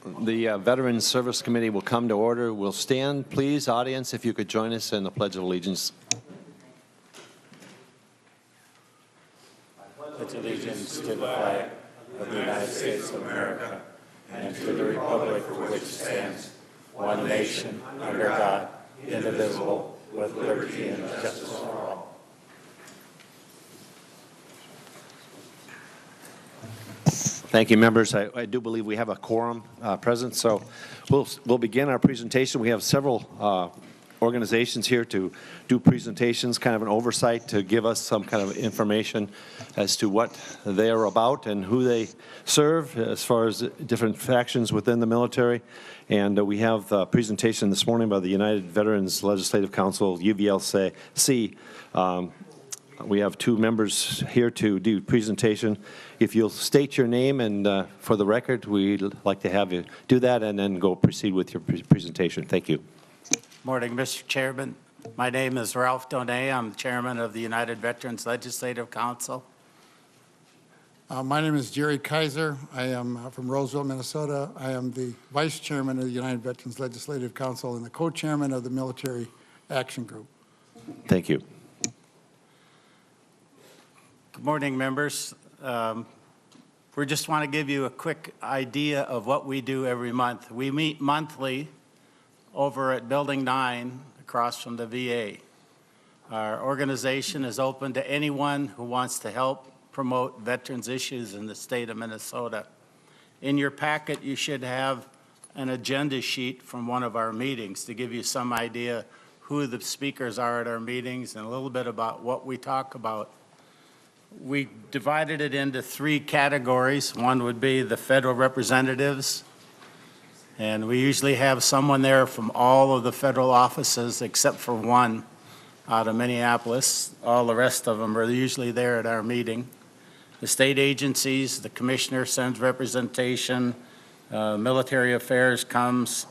The Veterans Service Committee will come to order. We'll stand, please, audience, if you could join us in the Pledge of Allegiance. Pledge allegiance to the flag of the United States of America and to the republic for which it stands, one nation, under God, indivisible, with liberty and justice for all. Thank you, members. I do believe we have a quorum present, so we'll begin our presentation. We have several organizations here to do presentations, kind of an oversight to give us some kind of information as to what they're about and who they serve as far as different factions within the military. And we have a presentation this morning by the United Veterans Legislative Council, UVLC. We have two members here to do presentation. If you'll state your name and for the record, we'd like to have you do that and then proceed with your presentation. Thank you. Morning, Mr. Chairman. My name is Ralph Donay. I'm chairman of the United Veterans Legislative Council. My name is Jerry Kaiser. I am from Roseville, Minnesota. I am the vice chairman of the United Veterans Legislative Council and the co-chairman of the Military Action Group. Thank you. Good morning, members. We just want to give you a quick idea of what we do every month. We meet monthly over at Building 9 across from the VA. Our organization is open to anyone who wants to help promote veterans issues in the state of Minnesota. In your packet, you should have an agenda sheet from one of our meetings to give you some idea who the speakers are at our meetings and a little bit about what we talk about. We divided it into three categories. One would be the federal representatives, and we usually have someone there from all of the federal offices except for one out of Minneapolis. All the rest of them are usually there at our meeting. The state agencies, the commissioner sends representation, military affairs comes,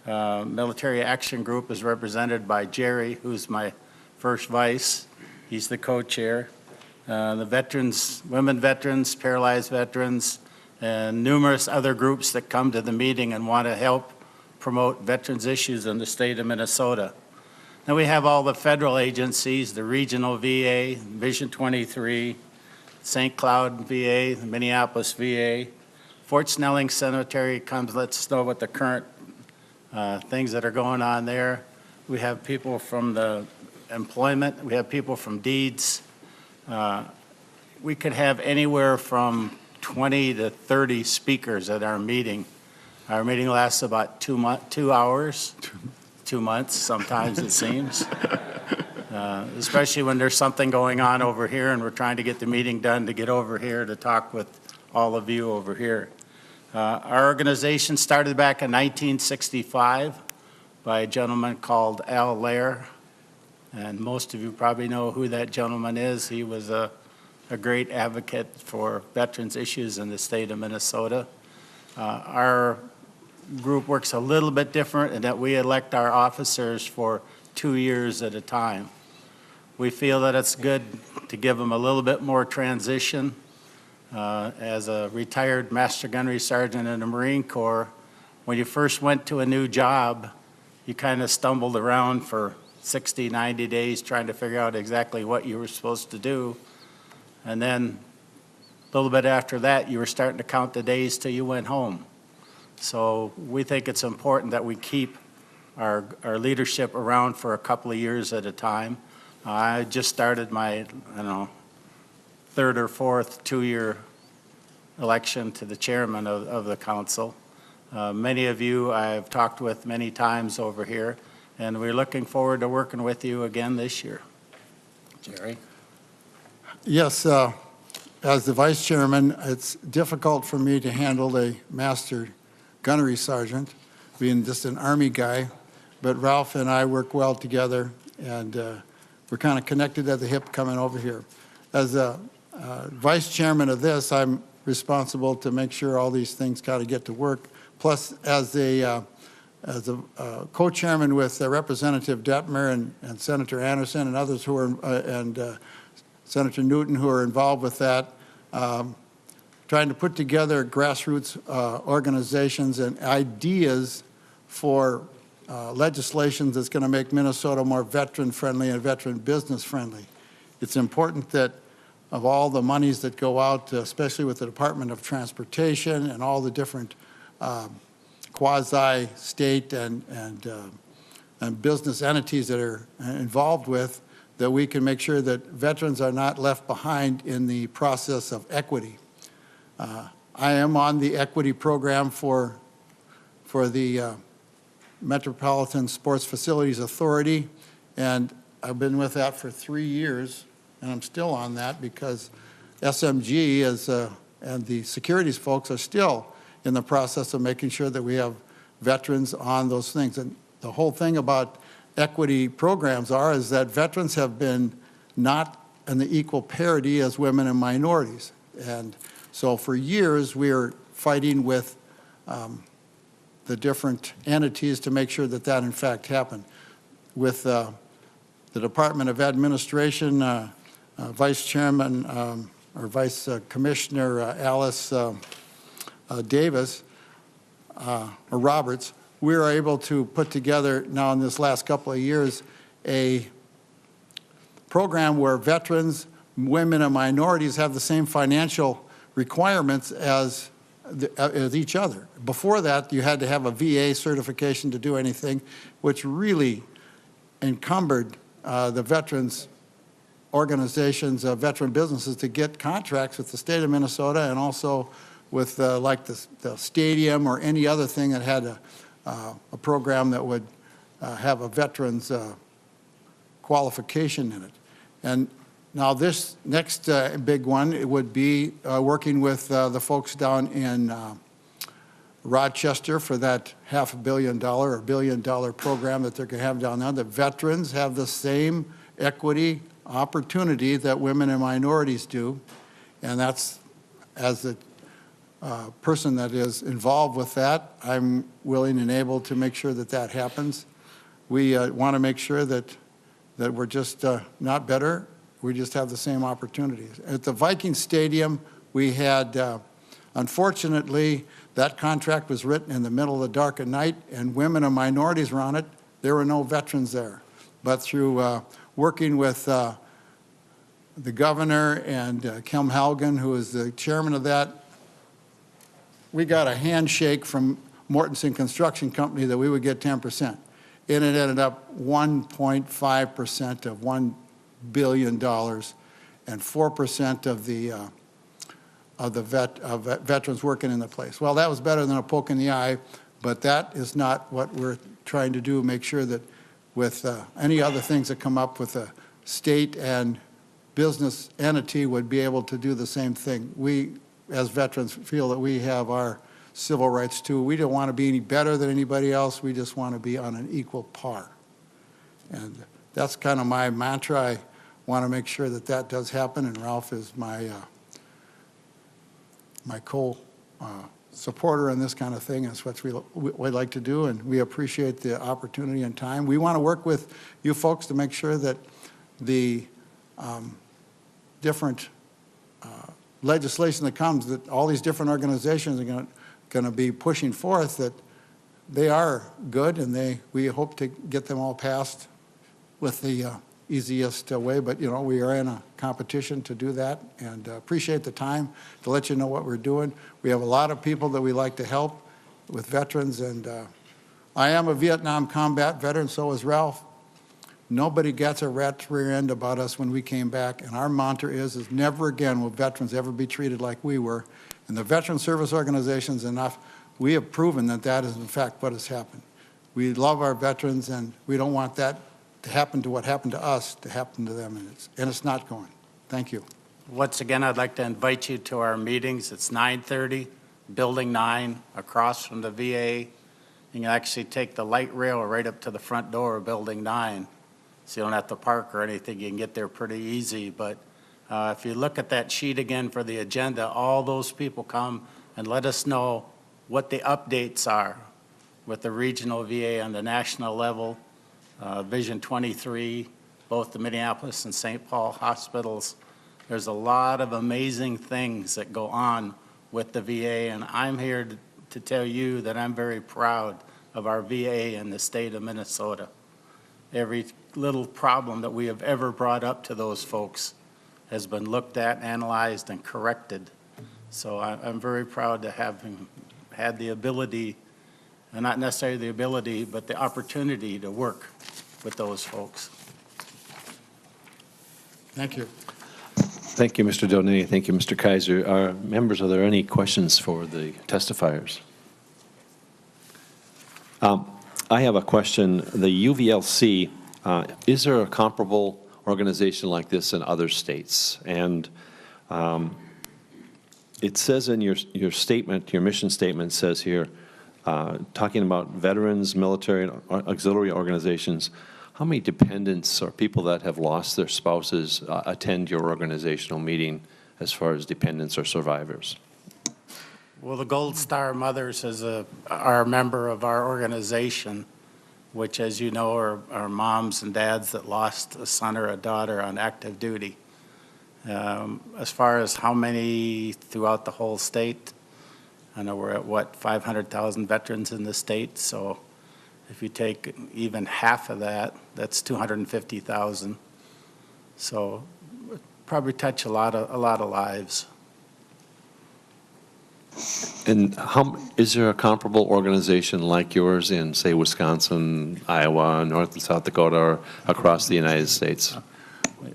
Military Action Group is represented by Jerry, who's my first vice. He's the co-chair. The veterans, women veterans, paralyzed veterans, and numerous other groups that come to the meeting and want to help promote veterans issues in the state of Minnesota. Then we have all the federal agencies, the regional VA, Vision 23, St. Cloud VA, the Minneapolis VA. Fort Snelling Cemetery comes, lets us know what the current things that are going on there. We have people from the employment, we have people from deeds. We could have anywhere from 20 to 30 speakers at our meeting. Our meeting lasts about 2 hours, 2 months sometimes it seems. Especially when there's something going on over here and we're trying to get the meeting done to get over here to talk with all of you over here. Our organization started back in 1965 by a gentleman called Al Lair. And most of you probably know who that gentleman is. He was a great advocate for veterans issues in the state of Minnesota. Our group works a little bit different in that we elect our officers for 2 years at a time. We feel that it's good to give them a little bit more transition. As a retired Master Gunnery Sergeant in the Marine Corps, when you first went to a new job, you kind of stumbled around for 60, 90 days trying to figure out exactly what you were supposed to do. And then a little bit after that, you were starting to count the days till you went home. So we think it's important that we keep our leadership around for a couple of years at a time. I just started my, third or fourth 2-year election to the chairman of the council. Many of you I've talked with many times over here, and we're looking forward to working with you again this year. Jerry? Yes, as the vice chairman, it's difficult for me to handle a master gunnery sergeant, being just an Army guy, but Ralph and I work well together, and we're kind of connected at the hip coming over here. As a vice chairman of this, I'm responsible to make sure all these things got to get to work. Plus, as a co-chairman with Representative Detmer and Senator Anderson and others who are, and Senator Newton who are involved with that, trying to put together grassroots organizations and ideas for legislation that's going to make Minnesota more veteran-friendly and veteran business-friendly. It's important that of all the monies that go out, especially with the Department of Transportation and all the different quasi-state and business entities that are involved with, that we can make sure that veterans are not left behind in the process of equity. I am on the equity program for the Metropolitan Sports Facilities Authority, and I've been with that for 3 years, and I'm still on that because SMG and the securities folks are still in the process of making sure that we have veterans on those things. And the whole thing about equity programs is that veterans have been not in the equal parity as women and minorities. And so for years, we are fighting with the different entities to make sure that that in fact happened. With the Department of Administration, Vice Chairman or Vice Commissioner Alice Davis or Roberts, we are able to put together now in this last couple of years a program where veterans, women, and minorities have the same financial requirements as each other. Before that, you had to have a VA certification to do anything, which really encumbered the veterans organizations, veteran businesses to get contracts with the state of Minnesota and also with like the stadium or any other thing that had a program that would have a veterans qualification in it. And now this next big one, it would be working with the folks down in Rochester for that $500 million or $1 billion program that they're going to have down there. The veterans have the same equity opportunity that women and minorities do, and that's, as the person that is involved with that, I'm willing and able to make sure that that happens. We want to make sure that we're just not better, we just have the same opportunities. At the Viking Stadium, we had, unfortunately, that contract was written in the middle of the dark at night, and women and minorities were on it. There were no veterans there. But through working with the governor and Kim Haugen, who is the chairman of that, we got a handshake from Mortensen Construction Company that we would get 10%. And it ended up 1.5% of $1 billion and 4% of the veterans working in the place. Well, that was better than a poke in the eye, but that is not what we're trying to do, make sure that with any other things that come up with a state and business entity would be able to do the same thing. We, as veterans, feel that we have our civil rights too. We don't want to be any better than anybody else. We just want to be on an equal par. And that's kind of my mantra. I want to make sure that that does happen, and Ralph is my my co-supporter in this kind of thing. That's what we like to do, and we appreciate the opportunity and time. We want to work with you folks to make sure that the different legislation that comes, that all these different organizations are going to be pushing forth, that they are good, and we hope to get them all passed with the easiest way. But, you know, we are in a competition to do that, and appreciate the time to let you know what we're doing. We have a lot of people that we like to help with veterans, and I am a Vietnam combat veteran, so is Ralph. Nobody gets a rat's rear end about us when we came back, and our mantra is never again will veterans ever be treated like we were. And the veteran service organizations, we have proven that that is in fact what has happened. We love our veterans, and we don't want that to happen to what happened to us to happen to them, and it's not going. Thank you. Once again, I'd like to invite you to our meetings. It's 9:30, Building 9, across from the VA. You can actually take the light rail right up to the front door of Building 9. So you don't have to park or anything. You can get there pretty easy. But if you look at that sheet again for the agenda, all those people come and let us know what the updates are with the regional VA on the national level, Vision 23, both the Minneapolis and St. Paul hospitals. There's a lot of amazing things that go on with the VA, and I'm here to tell you that I'm very proud of our VA in the state of Minnesota. Every little problem that we have ever brought up to those folks has been looked at, analyzed, and corrected. So I'm very proud to have had the ability, and not necessarily the ability, but the opportunity to work with those folks. Thank you. Thank you, Mr. Donay. Thank you, Mr. Kaiser. Members, are there any questions for the testifiers? I have a question. The UVLC, is there a comparable organization like this in other states? And it says in your statement, your mission statement says here, talking about veterans, military, and auxiliary organizations, how many dependents or people that have lost their spouses attend your organizational meeting as far as dependents or survivors? Well, the Gold Star Mothers are a member of our organization, which, as you know, are moms and dads that lost a son or a daughter on active duty. As far as how many throughout the whole state, I know we're at, 500,000 veterans in the state, so if you take even half of that, that's 250,000. So probably touch a lot of lives. And is there a comparable organization like yours in, say, Wisconsin, Iowa, North and South Dakota, or across the United States?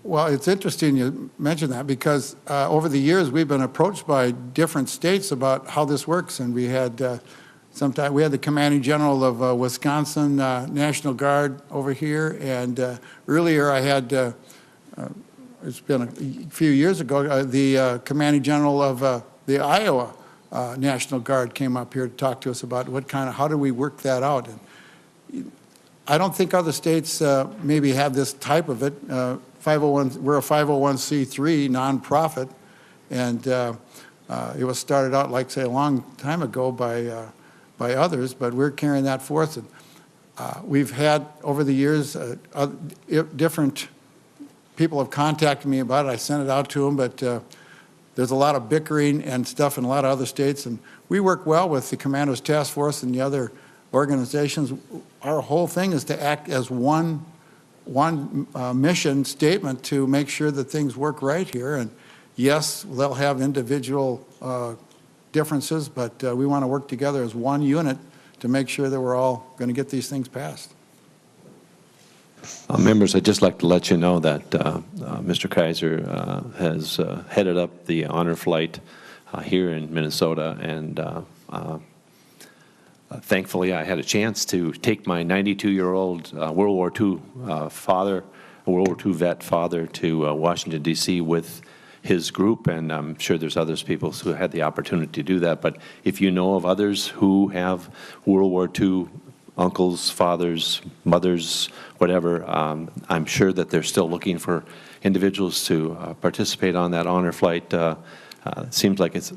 Well, it's interesting you mention that because over the years we've been approached by different states about how this works, and we had we had the commanding general of Wisconsin National Guard over here, and earlier I had it's been a few years ago the commanding general of the Iowa National Guard came up here to talk to us about how do we work that out. And I don't think other states maybe have this type of it. 501, we're a 501c3 nonprofit, and it was started out, like say, a long time ago by others, but we're carrying that forth. And we've had over the years different people have contacted me about it. I sent it out to them, but there's a lot of bickering and stuff in a lot of other states, and we work well with the Commandos Task Force and the other organizations. Our whole thing is to act as one mission statement to make sure that things work right here. And yes, they'll have individual differences, but we want to work together as one unit to make sure that we're all going to get these things passed. Members, I'd just like to let you know that Mr. Kaiser has headed up the honor flight here in Minnesota, and thankfully I had a chance to take my 92-year-old World War II father, a World War II vet father, to Washington, D.C. with his group, and I'm sure there's others people who had the opportunity to do that. But if you know of others who have World War II uncles, fathers, mothers, whatever, I'm sure that they're still looking for individuals to participate on that honor flight. It seems like it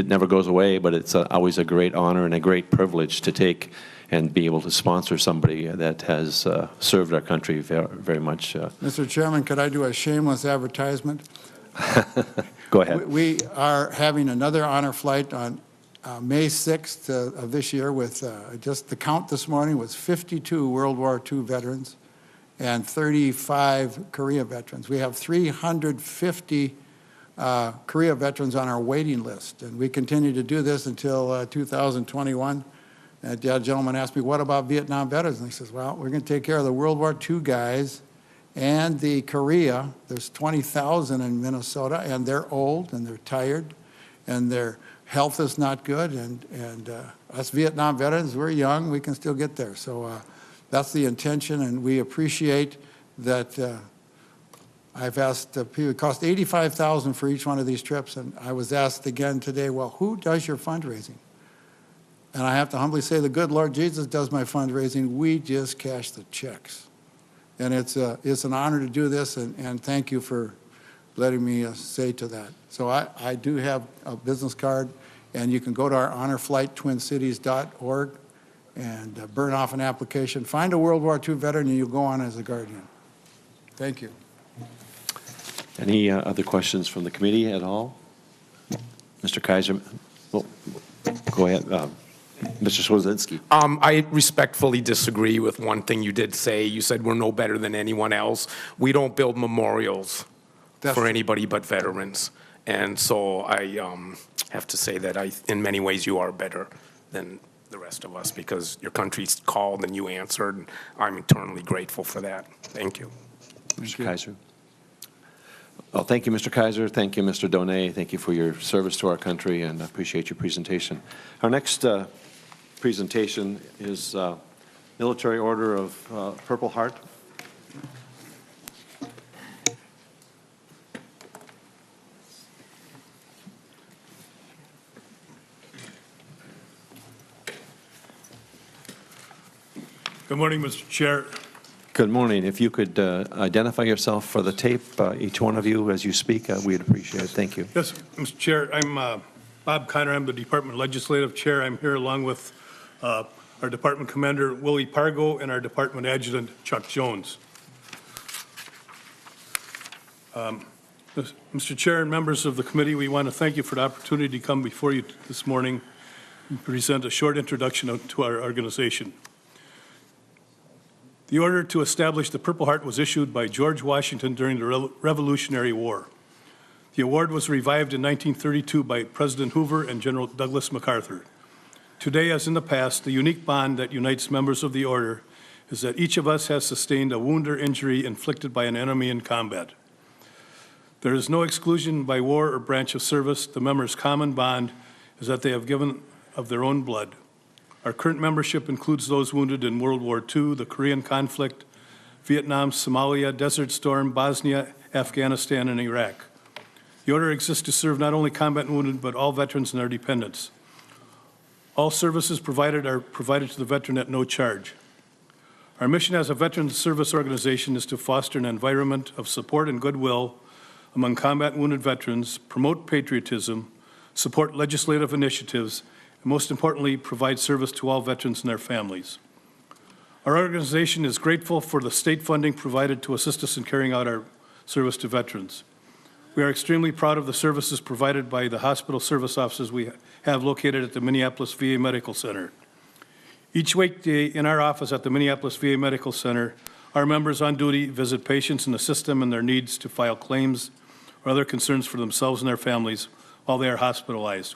never goes away, but it's always a great honor and a great privilege to take and be able to sponsor somebody that has served our country very, very much. Mr. Chairman, could I do a shameless advertisement? Go ahead. We are having another honor flight on May 6th of this year with just the count this morning was 52 World War II veterans and 35 Korea veterans. We have 350 Korea veterans on our waiting list, and we continue to do this until 2021. And the gentleman asked me, what about Vietnam veterans? And he says, well, we're going to take care of the World War II guys and the Korea. There's 20,000 in Minnesota, and they're old, and they're tired, and their health is not good, and us Vietnam veterans, we're young, we can still get there. So that's the intention, and we appreciate that. I've asked people, it cost $85,000 for each one of these trips, and I was asked again today, well, who does your fundraising? And I have to humbly say the good Lord Jesus does my fundraising. We just cash the checks. And it's an honor to do this, and thank you for letting me say to that. So I do have a business card, and you can go to our honorflight.twincities.org and burn off an application. Find a World War II veteran, and you'll go on as a guardian. Thank you. Any other questions from the committee at all? Mr. Kaiser? Well, go ahead, Mr. Swazinski. I respectfully disagree with one thing you did say. You said we're no better than anyone else. We don't build memorials That's for true. anybody but veterans. And so I have to say that in many ways you are better than the rest of us because your country's called and you answered. And I'm eternally grateful for that. Thank you. Mr. Kaiser. Well, thank you, Mr. Kaiser. Thank you, Mr. Donay. Thank you for your service to our country, and I appreciate your presentation. Our next presentation is Military Order of Purple Heart. Good morning, Mr. Chair. Good morning. If you could identify yourself for the tape, each one of you, as you speak, we'd appreciate it. Thank you. Yes, Mr. Chair, I'm Bob Connor. I'm the Department Legislative Chair. I'm here along with our Department Commander, Willie Pargo, and our Department Adjutant, Chuck Jones. Mr. Chair and members of the committee, we want to thank you for the opportunity to come before you this morning and present a short introduction to our organization. The order to establish the Purple Heart was issued by George Washington during the Revolutionary War. The award was revived in 1932 by President Hoover and General Douglas MacArthur. Today, as in the past, the unique bond that unites members of the order is that each of us has sustained a wound or injury inflicted by an enemy in combat. There is no exclusion by war or branch of service. The members' common bond is that they have given of their own blood. Our current membership includes those wounded in World War II, the Korean conflict, Vietnam, Somalia, Desert Storm, Bosnia, Afghanistan, and Iraq. The order exists to serve not only combat wounded, but all veterans and their dependents. All services provided are provided to the veteran at no charge. Our mission as a veterans service organization is to foster an environment of support and goodwill among combat wounded veterans, promote patriotism, support legislative initiatives, and most importantly, provide service to all veterans and their families. Our organization is grateful for the state funding provided to assist us in carrying out our service to veterans. We are extremely proud of the services provided by the hospital service offices we have located at the Minneapolis VA Medical Center. Each weekday in our office at the Minneapolis VA Medical Center, our members on duty visit patients and assist them in their needs to file claims or other concerns for themselves and their families while they are hospitalized.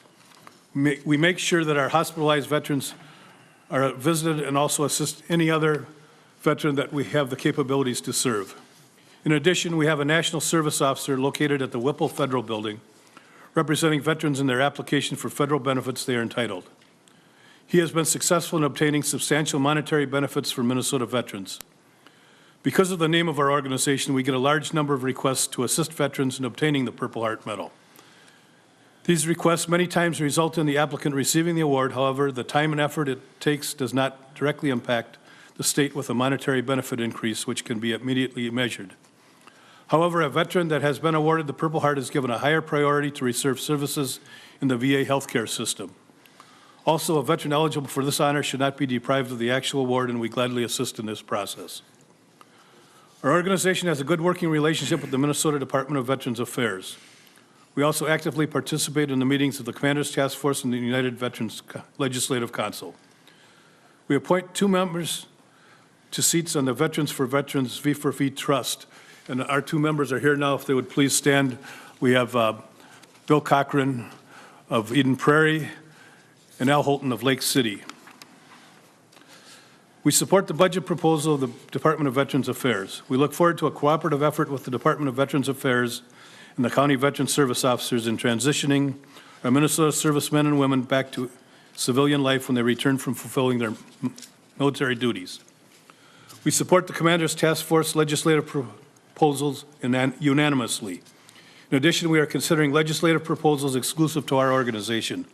We make sure that our hospitalized veterans are visited and also assist any other veteran that we have the capabilities to serve. In addition, we have a National Service Officer located at the Whipple Federal Building, representing veterans in their application for federal benefits they are entitled. He has been successful in obtaining substantial monetary benefits for Minnesota veterans. Because of the name of our organization, we get a large number of requests to assist veterans in obtaining the Purple Heart Medal. These requests many times result in the applicant receiving the award. However, the time and effort it takes does not directly impact the state with a monetary benefit increase, which can be immediately measured. However, a veteran that has been awarded the Purple Heart is given a higher priority to receive services in the VA healthcare system. Also, a veteran eligible for this honor should not be deprived of the actual award, and we gladly assist in this process. Our organization has a good working relationship with the Minnesota Department of Veterans Affairs. We also actively participate in the meetings of the Commander's Task Force and the United Veterans Legislative Council. We appoint 2 members to seats on the Veterans for Veterans V4V Trust. And our 2 members are here now. If they would please stand. We have Bill Cochran of Eden Prairie and Al Holton of Lake City. We support the budget proposal of the Department of Veterans Affairs. We look forward to a cooperative effort with the Department of Veterans Affairs and the County Veteran Service Officers in transitioning our Minnesota servicemen and women back to civilian life when they return from fulfilling their military duties. We support the Commander's Task Force legislative proposals unanimously. In addition, we are considering legislative proposals exclusive to our organization.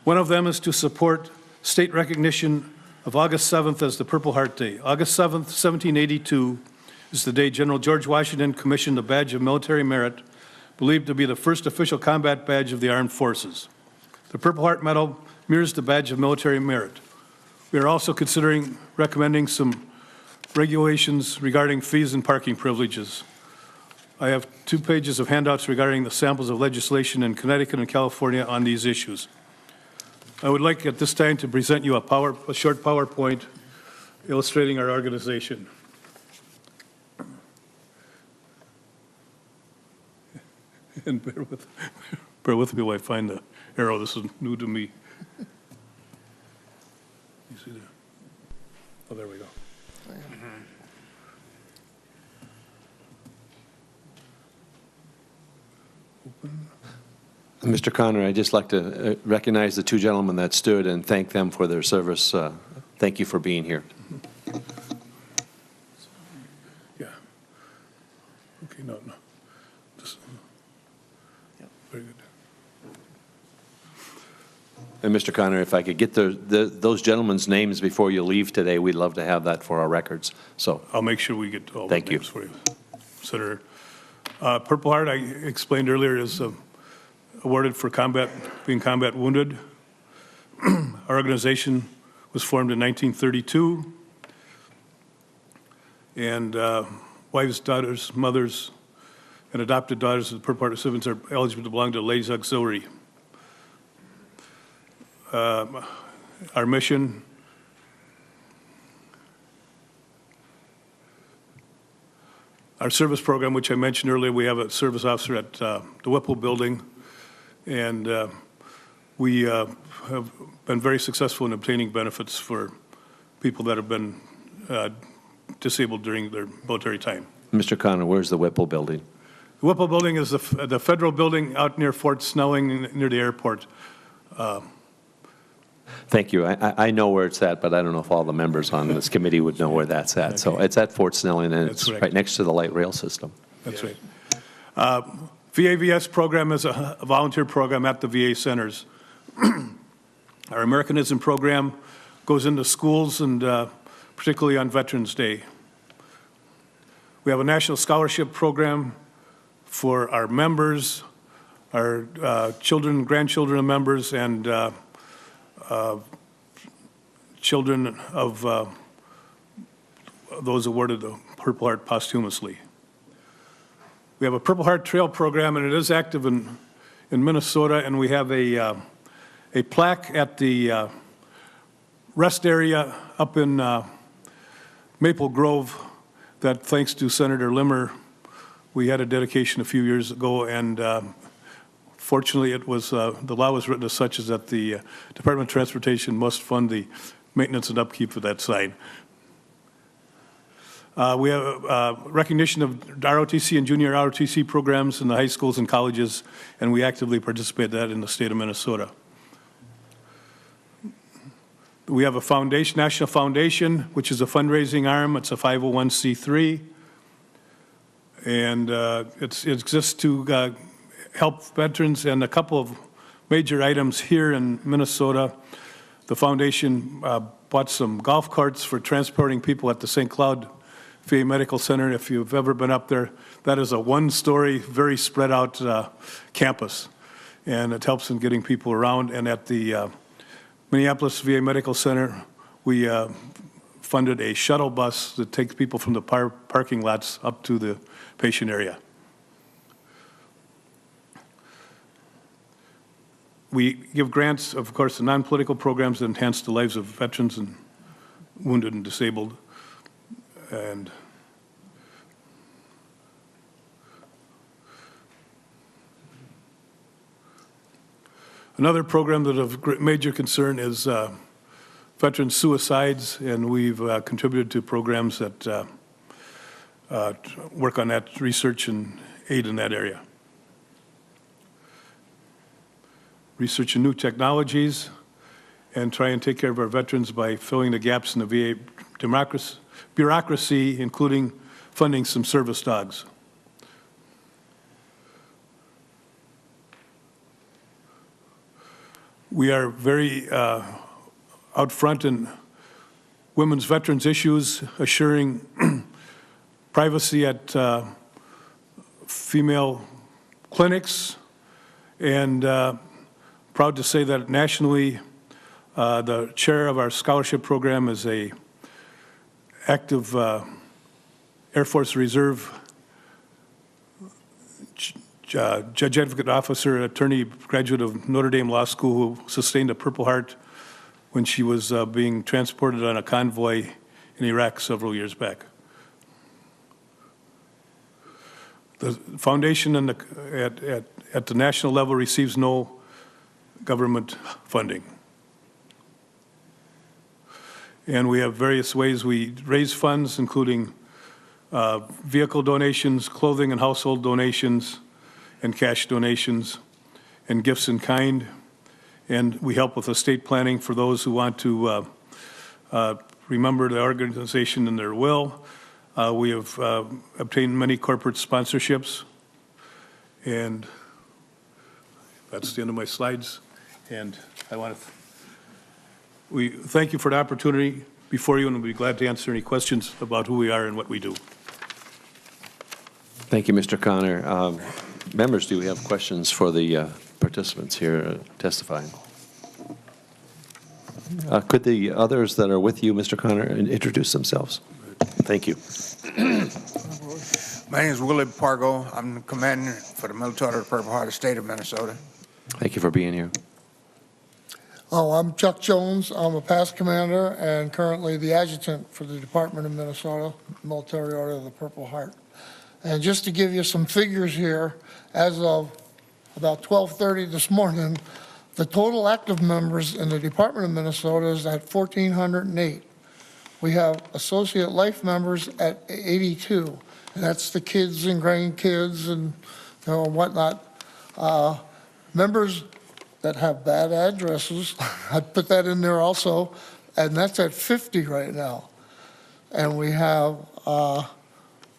One of them is to support state recognition of August 7th as the Purple Heart Day. August 7th, 1782 is the day General George Washington commissioned the Badge of Military Merit, believed to be the first official combat badge of the armed forces. The Purple Heart Medal mirrors the Badge of Military Merit. We are also considering recommending some regulations regarding fees and parking privileges. I have 2 pages of handouts regarding the samples of legislation in Connecticut and California on these issues. I would like at this time to present you a short PowerPoint illustrating our organization. And bear with me while I find the arrow. This is new to me. You see there? Oh, there we go. Mr. Connor, I'd just like to recognize the 2 gentlemen that stood and thank them for their service. Thank you for being here. Yeah. Okay, no. Very good. And Mr. Connor, if I could get those gentlemen's names before you leave today, we'd love to have that for our records. So I'll make sure we get all the Thank you. names for you. Senator. Purple Heart, I explained earlier, is awarded for being combat wounded. Our organization was formed in 1932. And wives, daughters, mothers, and adopted daughters of the Purple Heart recipients are eligible to belong to the Ladies Auxiliary. Our mission, our service program, which I mentioned earlier, we have a service officer at the Whipple building, and we have been very successful in obtaining benefits for people that have been disabled during their military time. Mr. Connor, where's the Whipple building? The Whipple building is the federal building out near Fort Snelling, near the airport. Thank you. I know where it's at, but I don't know if all the members on this committee would know where that's at. So it's at Fort Snelling, and That's it's correct. right next to the light rail system. That's right. VAVS program is a volunteer program at the VA centers. Our Americanism program goes into schools, and particularly on Veterans Day. We have a national scholarship program for our members, our children, grandchildren of members, and children of those awarded the Purple Heart posthumously. We have a Purple Heart Trail program, and it is active in Minnesota, and we have a plaque at the rest area up in Maple Grove that, thanks to Senator Limmer, we had a dedication a few years ago, and fortunately it was, the law was written as such as that the Department of Transportation must fund the maintenance and upkeep of that sign. We have recognition of ROTC and junior ROTC programs in the high schools and colleges, and we actively participate in that in the state of Minnesota. We have a foundation, National Foundation, which is a fundraising arm. It's a 501c3, and it exists to help veterans, and a couple of major items here in Minnesota. The foundation bought some golf carts for transporting people at the St. Cloud VA Medical Center. If you've ever been up there, that is a one-story, very spread out campus, and it helps in getting people around. And at the Minneapolis VA Medical Center, we funded a shuttle bus that takes people from the parking lots up to the patient area. We give grants, of course, to non-political programs that enhance the lives of veterans and wounded and disabled. And another program that of major concern is veteran suicides, and we've contributed to programs that work on that research and aid in that area. Research in new technologies, and try and take care of our veterans by filling the gaps in the VA bureaucracy, including funding some service dogs. We are very out front in women's veterans issues, assuring privacy at female clinics, and proud to say that nationally, the chair of our scholarship program is a active Air Force Reserve Judge Advocate Officer, attorney, graduate of Notre Dame Law School, who sustained a Purple Heart when she was being transported on a convoy in Iraq several years back. The foundation at the national level receives no government funding. And we have various ways we raise funds, including vehicle donations, clothing and household donations, and cash donations, and gifts in kind. And we help with estate planning for those who want to remember the organization in their will. We have obtained many corporate sponsorships. And that's the end of my slides. And I want to we thank you for the opportunity before you, and we'll be glad to answer any questions about who we are and what we do. Thank you, Mr. Connor. Members, do we have questions for the participants here testifying? Could the others that are with you, Mr. Connor, introduce themselves? Thank you. My name is Willie Pargo. I'm the commander for the military of the Purple Heart of the state of Minnesota. Thank you for being here. Oh, I'm Chuck Jones. I'm a past commander and currently the adjutant for the Department of Minnesota Military Order of the Purple Heart. And just to give you some figures here, as of about 12:30 this morning, the total active members in the Department of Minnesota is at 1,408. We have associate life members at 82, and that's the kids and grandkids and whatnot. Members that have bad addresses, I put that in there also, and that's at 50 right now. And we have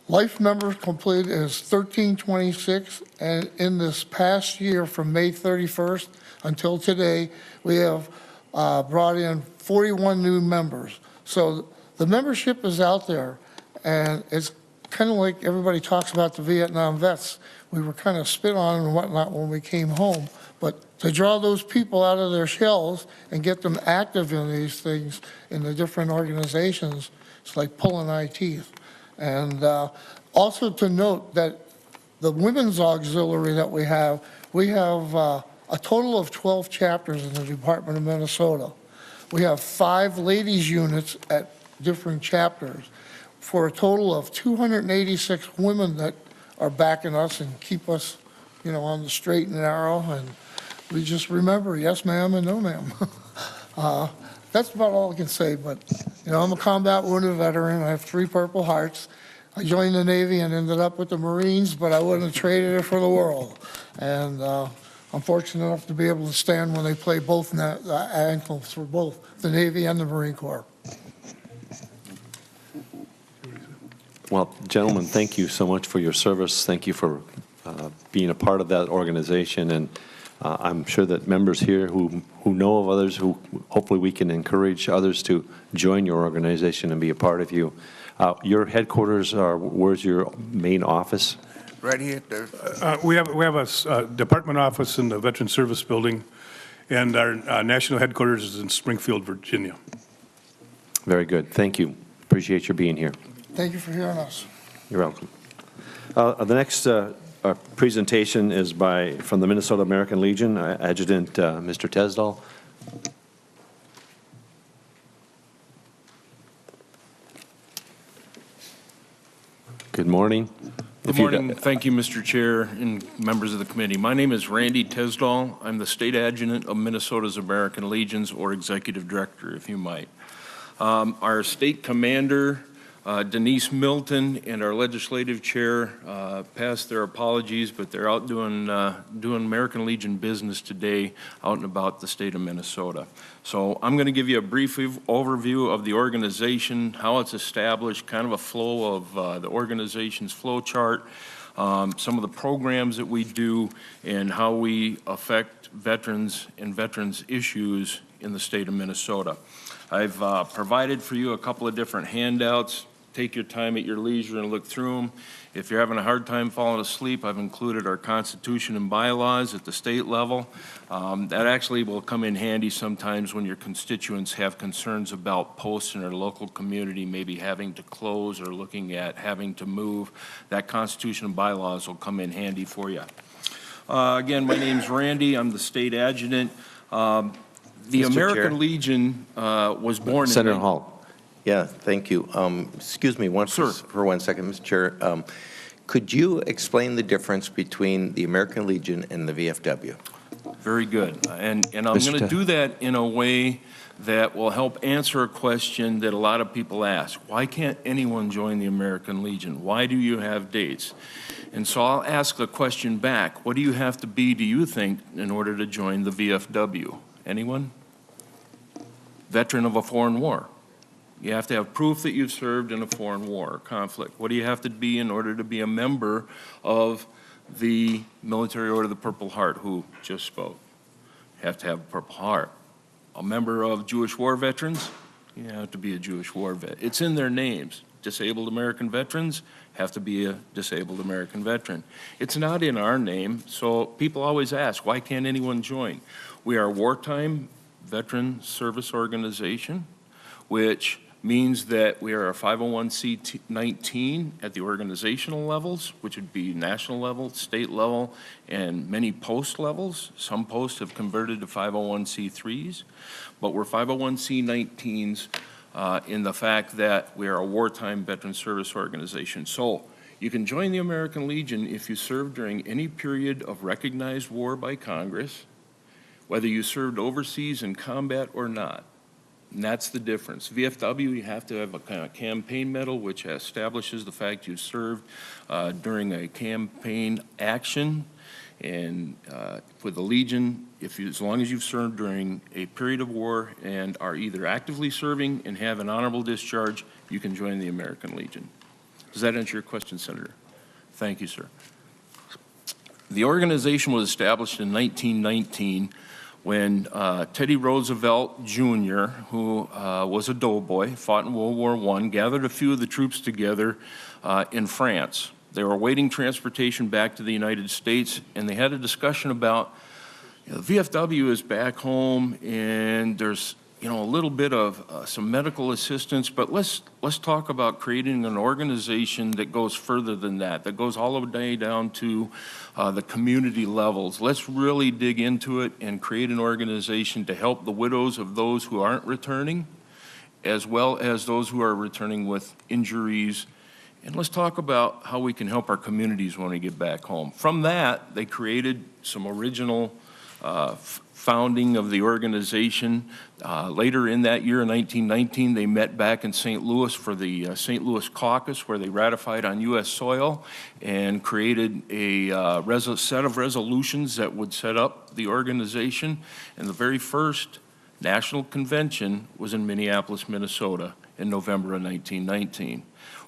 life members complete is 1326, and in this past year from May 31st until today, we have brought in 41 new members. So the membership is out there, and it's kind of like everybody talks about the Vietnam vets. We were kind of spit on and whatnot when we came home, but to draw those people out of their shells and get them active in these things in the different organizations, it's like pulling eye teeth. And also to note that the women's auxiliary that we have a total of 12 chapters in the Department of Minnesota. We have 5 ladies units at different chapters for a total of 286 women that are backing us and keep us, on the straight and narrow. And we just remember, yes, ma'am, and no, ma'am. That's about all I can say, but, I'm a combat wounded veteran. I have 3 Purple Hearts. I joined the Navy and ended up with the Marines, but I wouldn't have traded it for the world. And I'm fortunate enough to be able to stand when they play both ankles for both the Navy and the Marine Corps. Well, gentlemen, thank you so much for your service. Thank you for being a part of that organization. And I'm sure that members here who know of others, who hopefully we can encourage others to join your organization and be a part of you. Your headquarters are, where's your main office? Right here at the We have a department office in the Veteran Service Building, and our national headquarters is in Springfield, Virginia. Very good. Thank you. Appreciate your being here. Thank you for hearing us. You're welcome. The next presentation is from the Minnesota American Legion, Adjutant Mr. Tesdall. Good morning. Good morning. Thank you, Mr. Chair and members of the committee. My name is Randy Tesdall. I'm the State Adjutant of Minnesota's American Legions, or Executive Director, if you might. Our State Commander, Denise Milton, and our Legislative Chair passed their apologies, but they're out doing American Legion business today out and about the state of Minnesota. So I'm going to give you a brief overview of the organization, how it's established, kind of a flow of the organization's flow chart, some of the programs that we do, and how we affect veterans and veterans issues in the state of Minnesota. I've provided for you a couple of different handouts. Take your time at your leisure and look through them. If you're having a hard time falling asleep, I've included our Constitution and bylaws at the state level. That actually will come in handy sometimes when your constituents have concerns about posts in their local community, maybe having to close or looking at having to move. That Constitution and bylaws will come in handy for you. Again, my name's Randy. I'm the state adjutant. The Mr. Chair. American Legion was born in... Senator Hall. Yeah, thank you. Excuse me Sir. for 1 second, Mr. Chair. Could you explain the difference between the American Legion and the VFW? Very good. And I'm Mr. going to Te- do that in a way that will help answer a question that a lot of people ask. Why can't anyone join the American Legion? Why do you have dates? And so I'll ask the question back. What do you have to be, do you think, in order to join the VFW? Anyone? Veteran of a foreign war. You have to have proof that you've served in a foreign war or conflict. What do you have to be in order to be a member of the Military Order of the Purple Heart, who just spoke? You have to have a Purple Heart. A member of Jewish war veterans, you have to be a Jewish war vet. It's in their names. Disabled American veterans have to be a disabled American veteran. It's not in our name, so people always ask, why can't anyone join? We are a wartime veteran service organization, which means that we are a 501c19 at the organizational levels, which would be national level, state level, and many post levels. Some posts have converted to 501c3s, but we're 501c19s in the fact that we are a wartime veteran service organization. So you can join the American Legion if you served during any period of recognized war by Congress, whether you served overseas in combat or not. And that's the difference. VFW, you have to have a kind of campaign medal, which establishes the fact you served during a campaign action. And for the Legion, as long as you've served during a period of war and are either actively serving and have an honorable discharge, you can join the American Legion. Does that answer your question, Senator? Thank you, sir. The organization was established in 1919 when Teddy Roosevelt Jr., who was a doughboy, fought in World War I, gathered a few of the troops together in France. They were awaiting transportation back to the United States, and they had a discussion about, the VFW is back home, and there's a little bit of some medical assistance, but let's talk about creating an organization that goes further than that goes all the way down to the community levels. Let's really dig into it and create an organization to help the widows of those who aren't returning, as well as those who are returning with injuries. And let's talk about how we can help our communities when we get back home. From that, they created some original founding of the organization. Later in that year, in 1919, they met back in St. Louis for the St. Louis Caucus, where they ratified on U.S. soil and created a set of resolutions that would set up the organization. And the very first national convention was in Minneapolis, Minnesota in November of 1919.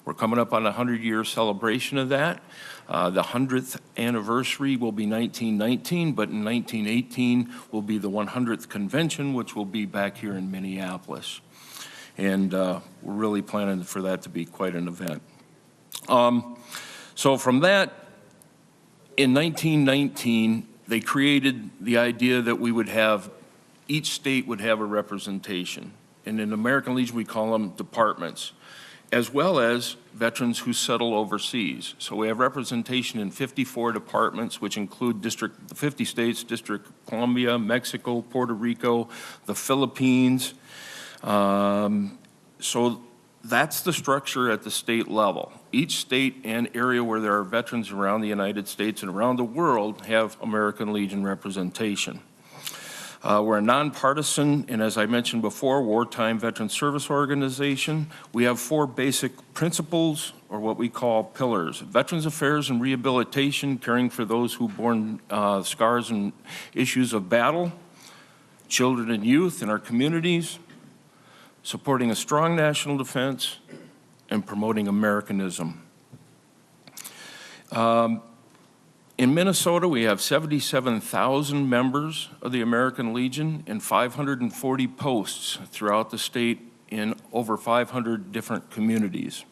We're coming up on a 100-year celebration of that. The 100th anniversary will be 1919, but in 1918 will be the 100th convention, which will be back here in Minneapolis. And we're really planning for that to be quite an event. So from that, in 1919, they created the idea that we would have, each state would have a representation. And in American Legion, we call them departments, as well as veterans who settle overseas. So we have representation in 54 departments, which include the 50 states, District of Columbia, Mexico, Puerto Rico, the Philippines. So that's the structure at the state level. Each state and area where there are veterans around the United States and around the world have American Legion representation. We're a nonpartisan, and as I mentioned before, wartime veteran service organization. We have 4 basic principles, or what we call pillars: Veterans Affairs and Rehabilitation, caring for those who borne scars and issues of battle, children and youth in our communities, supporting a strong national defense, and promoting Americanism. In Minnesota, we have 77,000 members of the American Legion and 540 posts throughout the state in over 500 different communities.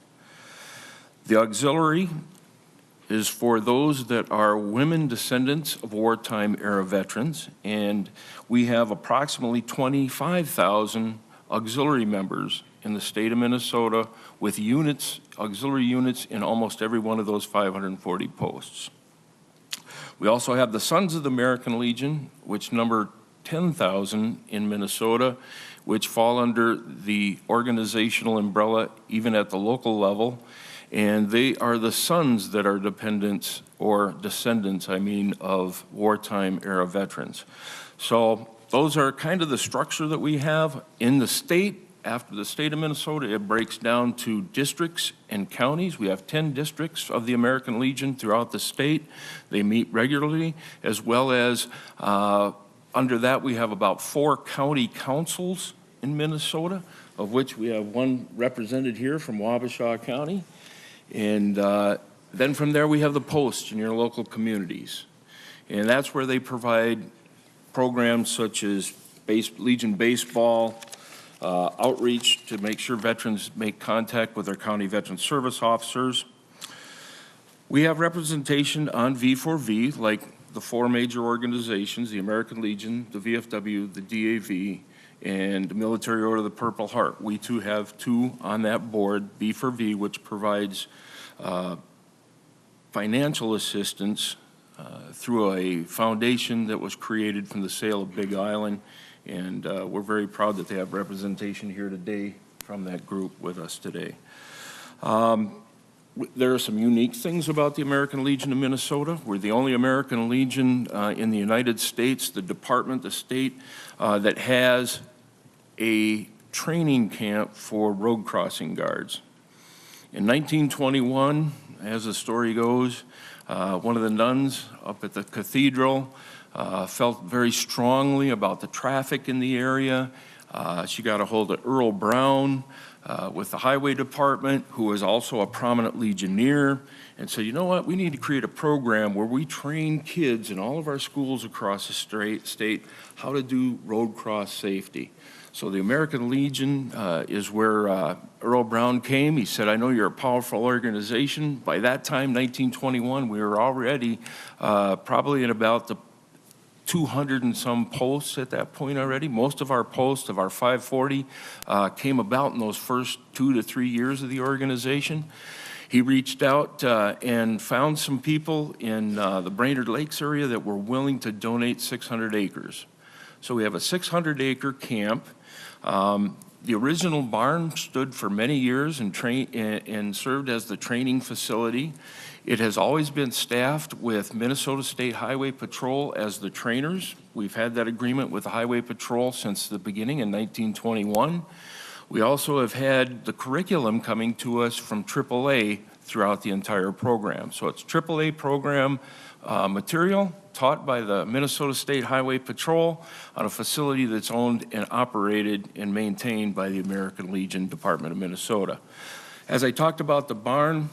The auxiliary is for those that are women descendants of wartime era veterans, and we have approximately 25,000 auxiliary members in the state of Minnesota with auxiliary units in almost every one of those 540 posts. We also have the Sons of the American Legion, which number 10,000 in Minnesota, which fall under the organizational umbrella even at the local level. And they are the sons that are dependents, or descendants, I mean, of wartime era veterans. So those are kind of the structure that we have in the state. After the state of Minnesota, it breaks down to districts and counties. We have 10 districts of the American Legion throughout the state. They meet regularly, as well as under that, we have about 4 county councils in Minnesota, of which we have one represented here from Wabasha County. And then from there, we have the posts in your local communities. And that's where they provide programs such as Legion Baseball, outreach to make sure veterans make contact with their county veteran service officers. We have representation on V4V, like the 4 major organizations, the American Legion, the VFW, the DAV, and the Military Order of the Purple Heart. We too have 2 on that board, V4V, which provides financial assistance through a foundation that was created from the sale of Big Island. And we're very proud that they have representation here today from that group with us today. There are some unique things about the American Legion of Minnesota. We're the only American Legion in the United States, the department, the state, that has a training camp for road crossing guards. In 1921, as the story goes, one of the nuns up at the cathedral felt very strongly about the traffic in the area. She got a hold of Earl Brown with the highway department, who was also a prominent Legionnaire, and said, you know what, we need to create a program where we train kids in all of our schools across the state how to do road cross safety. So the American Legion is where Earl Brown came. He said, I know you're a powerful organization. By that time, 1921, we were already probably at about the 200 and some posts at that point already. Most of our posts, of our 540, came about in those first 2 to 3 years of the organization. He reached out and found some people in the Brainerd Lakes area that were willing to donate 600 acres. So we have a 600-acre camp. The original barn stood for many years and served as the training facility. It has always been staffed with Minnesota State Highway Patrol as the trainers. We've had that agreement with the Highway Patrol since the beginning in 1921. We also have had the curriculum coming to us from AAA throughout the entire program. So it's AAA program material taught by the Minnesota State Highway Patrol on a facility that's owned and operated and maintained by the American Legion Department of Minnesota. As I talked about the barn,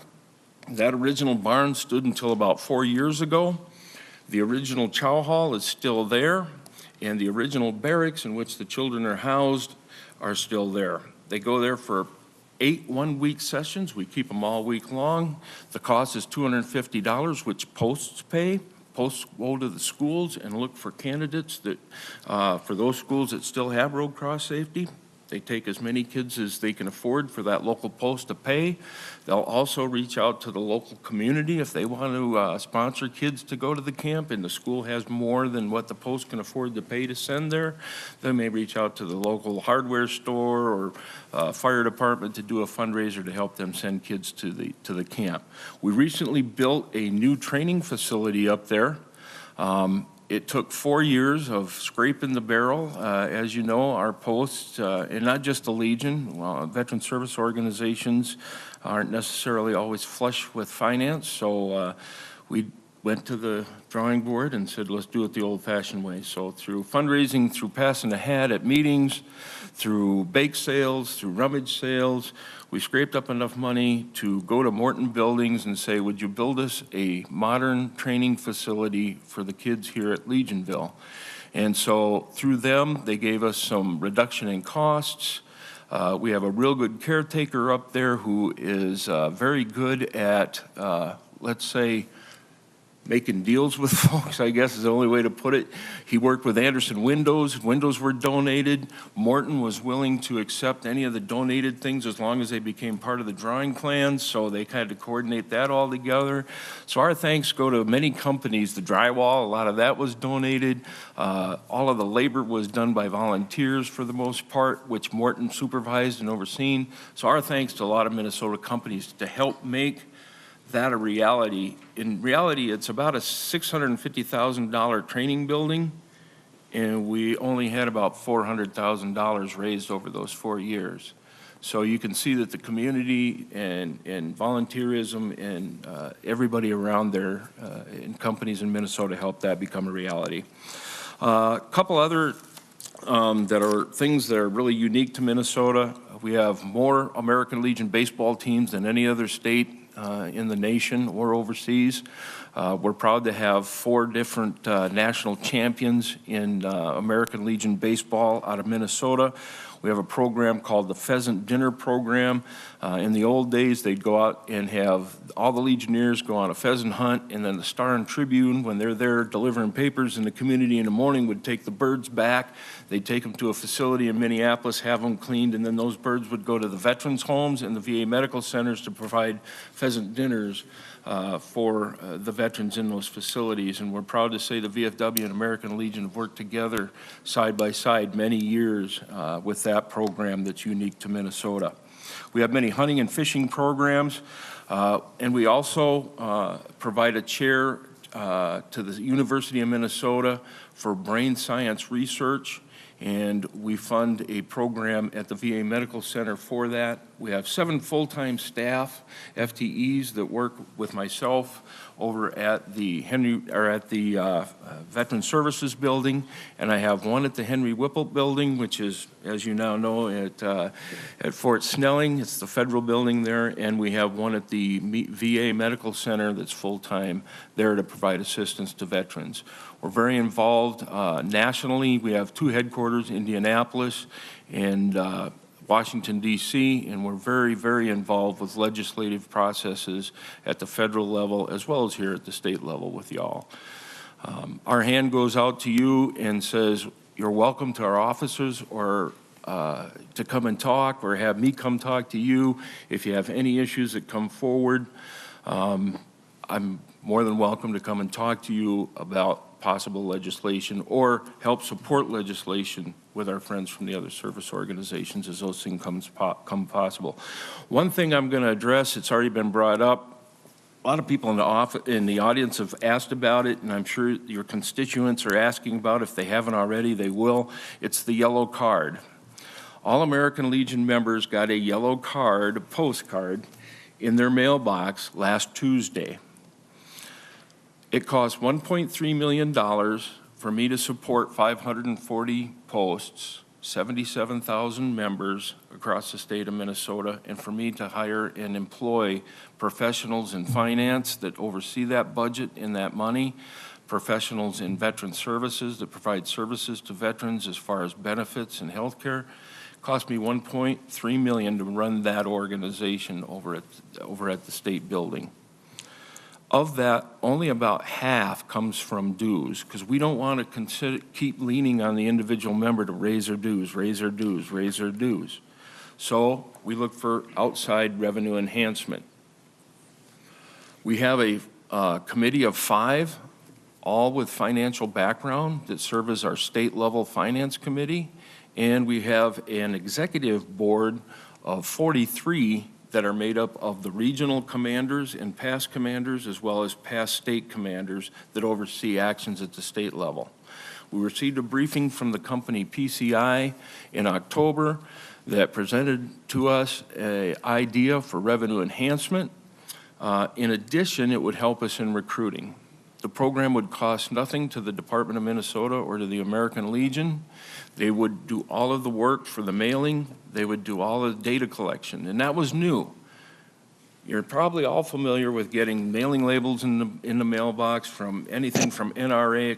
that original barn stood until about 4 years ago. The original chow hall is still there, and the original barracks in which the children are housed are still there. They go there for 8 one-week sessions. We keep them all week long. The cost is $250, which posts pay. Posts go to the schools and look for candidates that, for those schools that still have road cross safety. They take as many kids as they can afford for that local post to pay. They'll also reach out to the local community if they want to sponsor kids to go to the camp and the school has more than what the post can afford to pay to send there. They may reach out to the local hardware store or fire department to do a fundraiser to help them send kids to the camp. We recently built a new training facility up there. It took 4 years of scraping the barrel. As you know, our posts, and not just the Legion, veteran service organizations aren't necessarily always flush with finance, so we went to the drawing board and said, let's do it the old-fashioned way. So through fundraising, through passing a hat at meetings, through bake sales, through rummage sales, we scraped up enough money to go to Morton Buildings and say, would you build us a modern training facility for the kids here at Legionville? And so through them, they gave us some reduction in costs. We have a real good caretaker up there who is very good at, let's say, making deals with folks, I guess is the only way to put it. He worked with Anderson Windows. Windows were donated. Morton was willing to accept any of the donated things as long as they became part of the drawing plans, so they kind of coordinate that all together. So our thanks go to many companies. The drywall, a lot of that was donated. All of the labor was done by volunteers for the most part, which Morton supervised and overseen. So our thanks to a lot of Minnesota companies to help make that a reality. In reality, it's about a $650,000 training building, and we only had about $400,000 raised over those 4 years. So you can see that the community and volunteerism and everybody around there and companies in Minnesota helped that become a reality. A couple other that are things that are really unique to Minnesota. We have more American Legion baseball teams than any other state in the nation or overseas. We're proud to have 4 different national champions in American Legion baseball out of Minnesota. We have a program called the Pheasant Dinner Program. In the old days, they'd go out and have all the Legionnaires go on a pheasant hunt, and then the Star and Tribune, when they're there delivering papers in the community in the morning, would take the birds back. They'd take them to a facility in Minneapolis, have them cleaned, and then those birds would go to the veterans' homes and the VA medical centers to provide pheasant dinners for the veterans in those facilities. And we're proud to say the VFW and American Legion have worked together side by side many years with that program that's unique to Minnesota. We have many hunting and fishing programs, and we also provide a chair to the University of Minnesota for brain science research, and we fund a program at the VA Medical Center for that. We have 7 full-time staff, FTEs, that work with myself over at the Veteran Services Building, and I have 1 at the Henry Whipple Building, which is, as you now know, at Fort Snelling. It's the federal building there, and we have 1 at the VA Medical Center that's full-time there to provide assistance to veterans. We're very involved nationally. We have 2 headquarters, Indianapolis and Washington, D.C., and we're very, very involved with legislative processes at the federal level as well as here at the state level with y'all. Our hand goes out to you and says, you're welcome to our officers or to come and talk or have me come talk to you if you have any issues that come forward. I'm more than welcome to come and talk to you about possible legislation or help support legislation with our friends from the other service organizations as those things come possible. One thing I'm going to address, it's already been brought up. A lot of people in the audience have asked about it, and I'm sure your constituents are asking about it. If they haven't already, they will. It's the yellow card. All American Legion members got a yellow card, a postcard, in their mailbox last Tuesday. It cost $1.3 million for me to support 540 posts, 77,000 members across the state of Minnesota, and for me to hire and employ professionals in finance that oversee that budget and that money, professionals in veteran services that provide services to veterans as far as benefits and health care. It cost me $1.3 million to run that organization over at the state building. Of that, only about half comes from dues, because we don't want to keep leaning on the individual member to raise their dues, raise their dues, raise their dues. So we look for outside revenue enhancement. We have a committee of 5, all with financial background, that serve as our state-level finance committee, and we have an executive board of 43 that are made up of the regional commanders and past commanders as well as past state commanders that oversee actions at the state level. We received a briefing from the company PCI in October that presented to us an idea for revenue enhancement. In addition, it would help us in recruiting. The program would cost nothing to the Department of Minnesota or to the American Legion. They would do all of the work for the mailing. They would do all of the data collection, and that was new. You're probably all familiar with getting mailing labels in the mailbox from anything from NRA,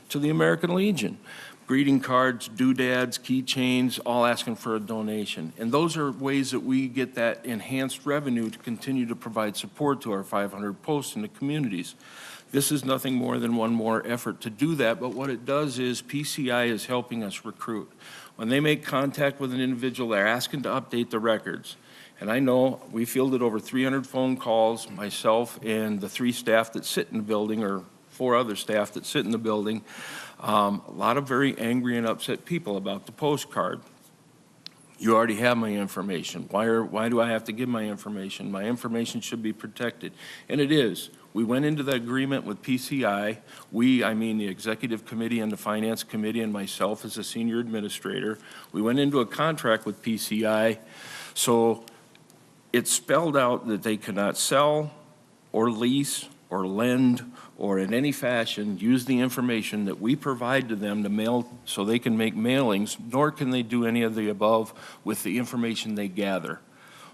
to the American Legion. greeting cards, doodads, keychains, all asking for a donation. And those are ways that we get that enhanced revenue to continue to provide support to our 500 posts in the communities. This is nothing more than one more effort to do that, but what it does is PCI is helping us recruit. When they make contact with an individual, they're asking to update the records. And I know we fielded over 300 phone calls, myself and the 3 staff that sit in the building, or 4 other staff that sit in the building. A lot of very angry and upset people about the postcard. You already have my information. Why do I have to give my information? My information should be protected. And it is. We went into the agreement with PCI. I mean the executive committee and the finance committee and myself as a senior administrator. We went into a contract with PCI. So it spelled out that they cannot sell or lease or lend or in any fashion use the information that we provide to them to mail so they can make mailings, nor can they do any of the above with the information they gather.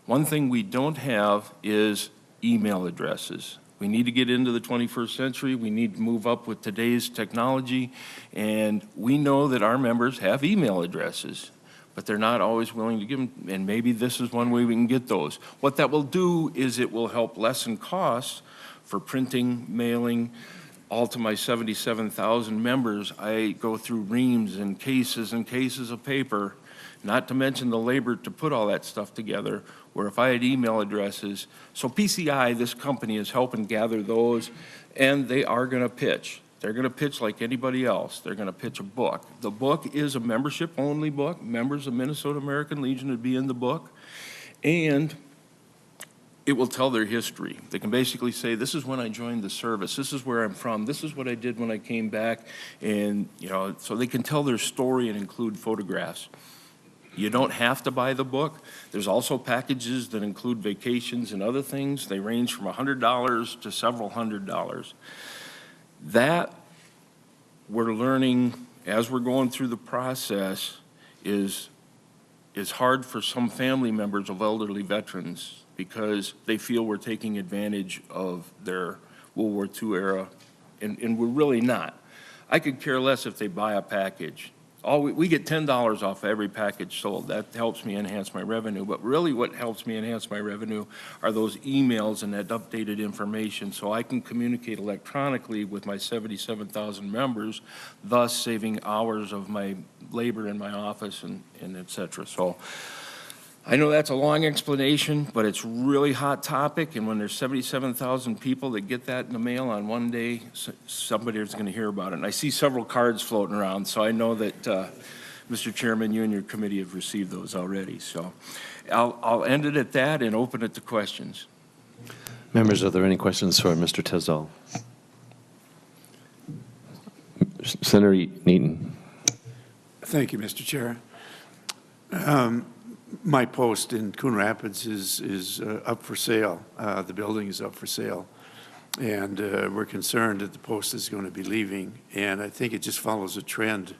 One thing we don't have is email addresses. We need to get into the 21st century. We need to move up with today's technology, and we know that our members have email addresses, but they're not always willing to give them, and maybe this is one way we can get those. What that will do is it will help lessen costs for printing, mailing, all to my 77,000 members. I go through reams and cases of paper, not to mention the labor to put all that stuff together, where if I had email addresses. So PCI, this company, is helping gather those, and they are going to pitch. They're going to pitch like anybody else. They're going to pitch a book. The book is a membership-only book. Members of Minnesota American Legion would be in the book, and it will tell their history. They can basically say, this is when I joined the service, this is where I'm from, this is what I did when I came back, and so they can tell their story and include photographs. You don't have to buy the book. There's also packages that include vacations and other things. They range from $100 to several $100s. That we're learning as we're going through the process is hard for some family members of elderly veterans, because they feel we're taking advantage of their World War II era, and we're really not. I could care less if they buy a package. We get $10 off every package sold. That helps me enhance my revenue, but really what helps me enhance my revenue are those emails and that updated information, so I can communicate electronically with my 77,000 members, thus saving hours of my labor in my office and et cetera. So I know that's a long explanation, but it's really hot topic, and when there's 77,000 people that get that in the mail on one day, somebody is going to hear about it. And I see several cards floating around, so I know that, Mr. Chairman, you and your committee have received those already. So I'll end it at that and open it to questions. Members, are there any questions for Mr. Tisdall? Senator Neaton. Thank you, Mr. Chair. My post in Coon Rapids is up for sale. The building is up for sale. And we're concerned that the post is going to be leaving. And I think it just follows a trend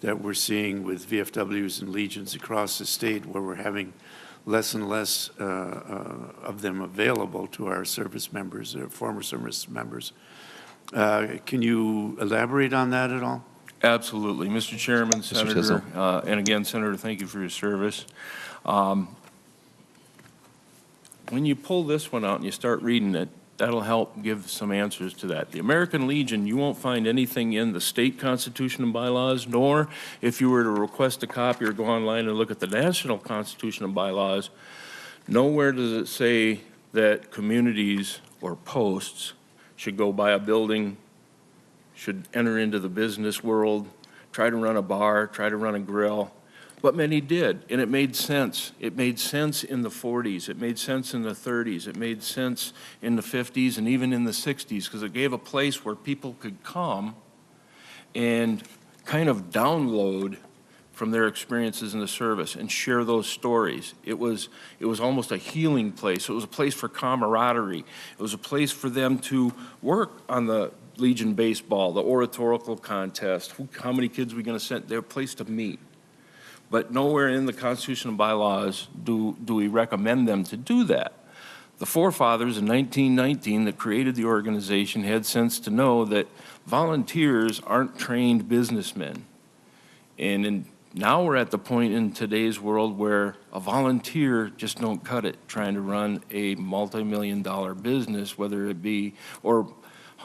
that we're seeing with VFWs and Legions across the state, where we're having less and less of them available to our service members, or former service members. Can you elaborate on that at all? Absolutely. Mr. Chairman, Senator, and again, Senator, thank you for your service. When you pull this one out and you start reading it, that'll help give some answers to that. The American Legion, you won't find anything in the state constitution and bylaws, nor if you were to request a copy or go online and look at the national constitution and bylaws, nowhere does it say that communities or posts should go buy a building, should enter into the business world, try to run a bar, try to run a grill. But many did, and it made sense. It made sense in the 40s. It made sense in the 30s. It made sense in the 50s and even in the 60s, because it gave a place where people could come and kind of download from their experiences in the service and share those stories. It was almost a healing place. It was a place for camaraderie. It was a place for them to work on the Legion baseball, the oratorical contest. How many kids are we going to send? They're a place to meet. But nowhere in the Constitution and bylaws do we recommend them to do that. The forefathers in 1919 that created the organization had sense to know that volunteers aren't trained businessmen. Now we're at the point in today's world where a volunteer just don't cut it trying to run a multi-million-dollar business, whether it be, or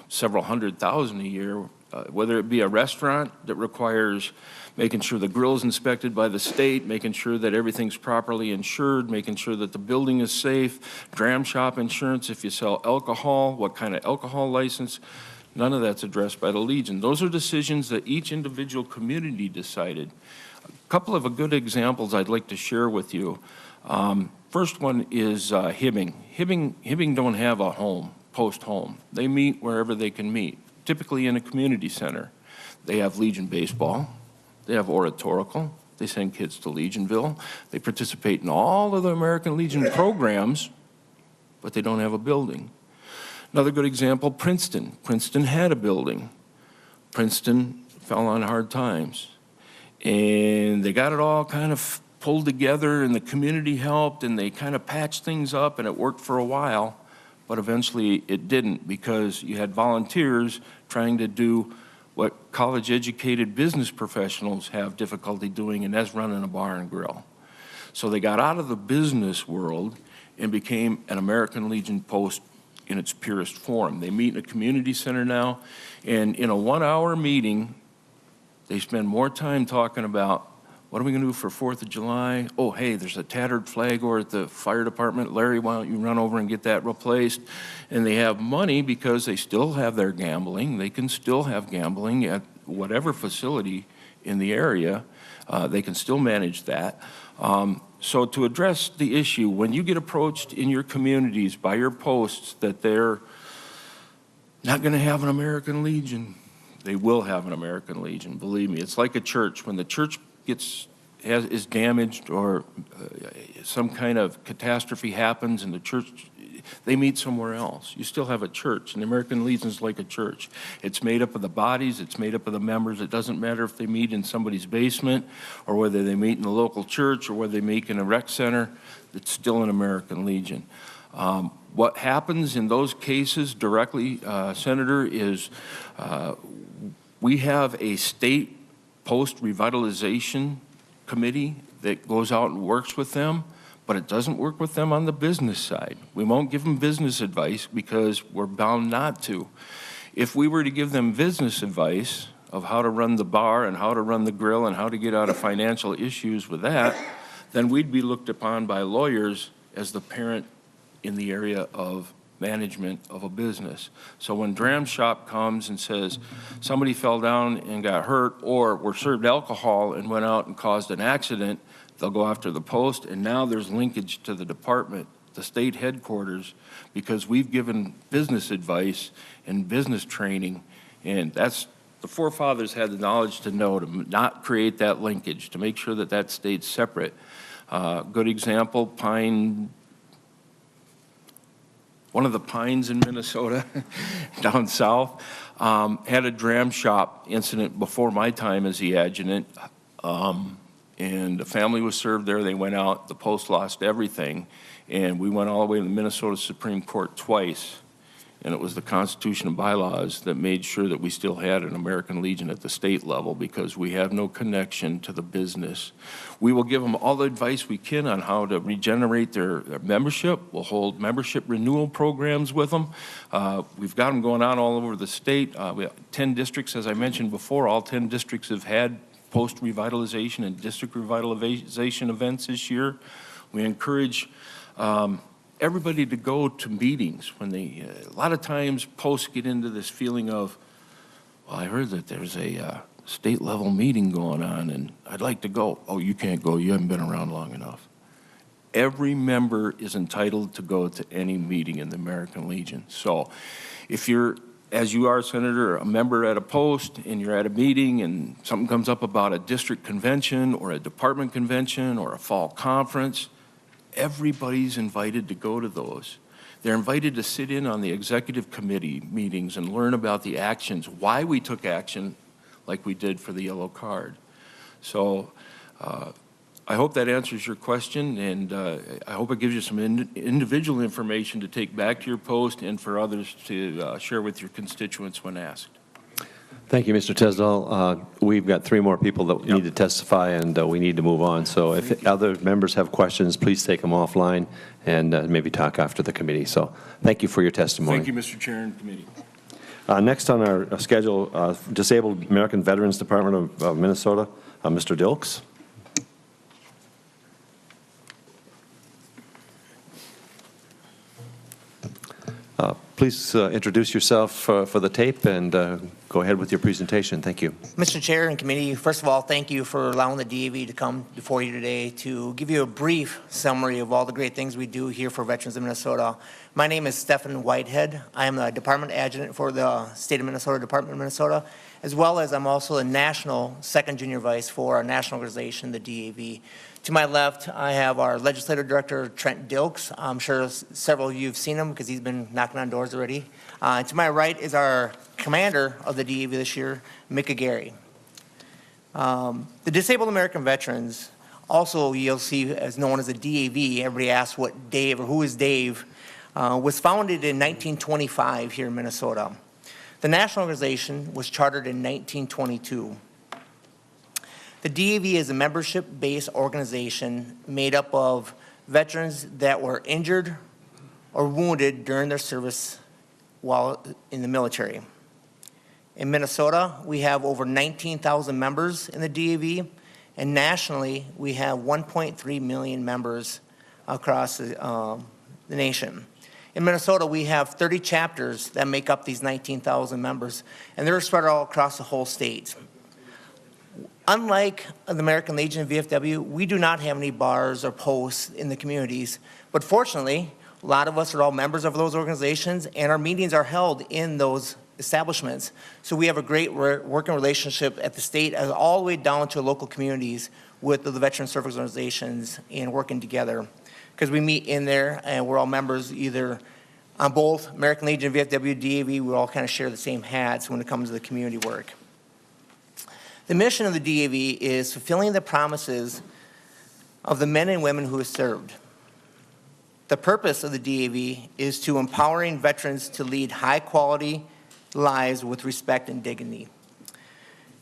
several $100,000 a year, whether it be a restaurant that requires making sure the grill's inspected by the state, making sure that everything's properly insured, making sure that the building is safe, dram shop insurance, if you sell alcohol, what kind of alcohol license. None of that's addressed by the Legion. Those are decisions that each individual community decided. A couple of good examples I'd like to share with you. First one is Hibbing. Hibbing don't have a home, post home. They meet wherever they can meet, typically in a community center. They have Legion baseball. They have oratorical. They send kids to Legionville. They participate in all of the American Legion programs, but they don't have a building. Another good example, Princeton. Princeton had a building. Princeton fell on hard times. And they got it all kind of pulled together, and the community helped, and they kind of patched things up, and it worked for a while. But eventually it didn't, because you had volunteers trying to do what college-educated business professionals have difficulty doing, and that's running a bar and grill. So they got out of the business world and became an American Legion post in its purest form. They meet in a community center now, and in a 1-hour meeting, they spend more time talking about, what are we gonna do for 4th of July? Oh, hey, there's a tattered flag over at the fire department. Larry, why don't you run over and get that replaced? And they have money because they still have their gambling. They can still have gambling at whatever facility in the area. They can still manage that. So to address the issue, when you get approached in your communities by your posts that they're not gonna have an American Legion, they will have an American Legion, believe me. It's like a church. When the church is damaged, or some kind of catastrophe happens and the church, they meet somewhere else. You still have a church, and the American Legion is like a church. It's made up of the bodies, it's made up of the members. It doesn't matter if they meet in somebody's basement, or whether they meet in the local church, or whether they meet in a rec center. It's still an American Legion. What happens in those cases directly, Senator, is we have a state post-revitalization committee that goes out and works with them, but it doesn't work with them on the business side. We won't give them business advice because we're bound not to. If we were to give them business advice of how to run the bar and how to run the grill and how to get out of financial issues with that, then we'd be looked upon by lawyers as the parent in the area of management of a business. So when Dram Shop comes and says somebody fell down and got hurt, or were served alcohol and went out and caused an accident, they'll go after the post, and now there's linkage to the department, the state headquarters, because we've given business advice and business training, and that's, the forefathers had the knowledge to know to not create that linkage, to make sure that that stayed separate. Good example, one of the Pines in Minnesota, down south, had a dram shop incident before my time as the adjutant, and the family was served there. They went out, the post lost everything, and we went all the way to the Minnesota Supreme Court twice, and it was the Constitution and bylaws that made sure that we still had an American Legion at the state level, because we have no connection to the business. We will give them all the advice we can on how to regenerate their membership. We'll hold membership renewal programs with them. We've got them going on all over the state. We have 10 districts, as I mentioned before. All 10 districts have had post-revitalization and district revitalization events this year. We encourage everybody to go to meetings when they, a lot of times posts get into this feeling of, well, I heard that there's a state level meeting going on and I'd like to go. Oh, you can't go, you haven't been around long enough. Every member is entitled to go to any meeting in the American Legion. So if you're, as you are, Senator, a member at a post and you're at a meeting and something comes up about a district convention or a department convention or a fall conference, everybody's invited to go to those. They're invited to sit in on the executive committee meetings and learn about the actions, why we took action like we did for the yellow card. So I hope that answers your question, and I hope it gives you some individual information to take back to your post and for others to share with your constituents when asked. Thank you, Mr. Tesdall. We've got 3 more people that need to testify, and we need to move on. So if other members have questions, please take them offline and maybe talk after the committee. So thank you for your testimony. Thank you, Mr. Chair and committee. Next on our schedule, Disabled American Veterans Department of Minnesota, Mr. Dilks. Please introduce yourself for the tape and go ahead with your presentation. Thank you. Mr. Chair and committee, first of all, thank you for allowing the DAV to come before you today to give you a brief summary of all the great things we do here for veterans in Minnesota. My name is Stephen Whitehead. I am the department adjutant for the State of Minnesota, Department of Minnesota, as well as I'm also a national second junior vice for our national organization, the DAV. To my left, I have our legislative director, Trent Dilks. I'm sure several of you have seen him because he's been knocking on doors already. To my right is our commander of the DAV this year, Micah Gary. The Disabled American Veterans, also you'll see as known as the DAV, everybody asks what Dave or who is Dave, was founded in 1925 here in Minnesota. The national organization was chartered in 1922. The DAV is a membership-based organization made up of veterans that were injured or wounded during their service while in the military. In Minnesota, we have over 19,000 members in the DAV, and nationally, we have 1.3 million members across the nation. In Minnesota, we have 30 chapters that make up these 19,000 members, and they're spread all across the whole state. Unlike the American Legion and VFW, we do not have any bars or posts in the communities, but fortunately, a lot of us are all members of those organizations, and our meetings are held in those establishments. So we have a great working relationship at the state all the way down to local communities with the veteran service organizations and working together. Because we meet in there and we're all members either on both American Legion, VFW, DAV, we all kind of share the same hats when it comes to the community work. The mission of the DAV is fulfilling the promises of the men and women who have served. The purpose of the DAV is to empowering veterans to lead high-quality lives with respect and dignity.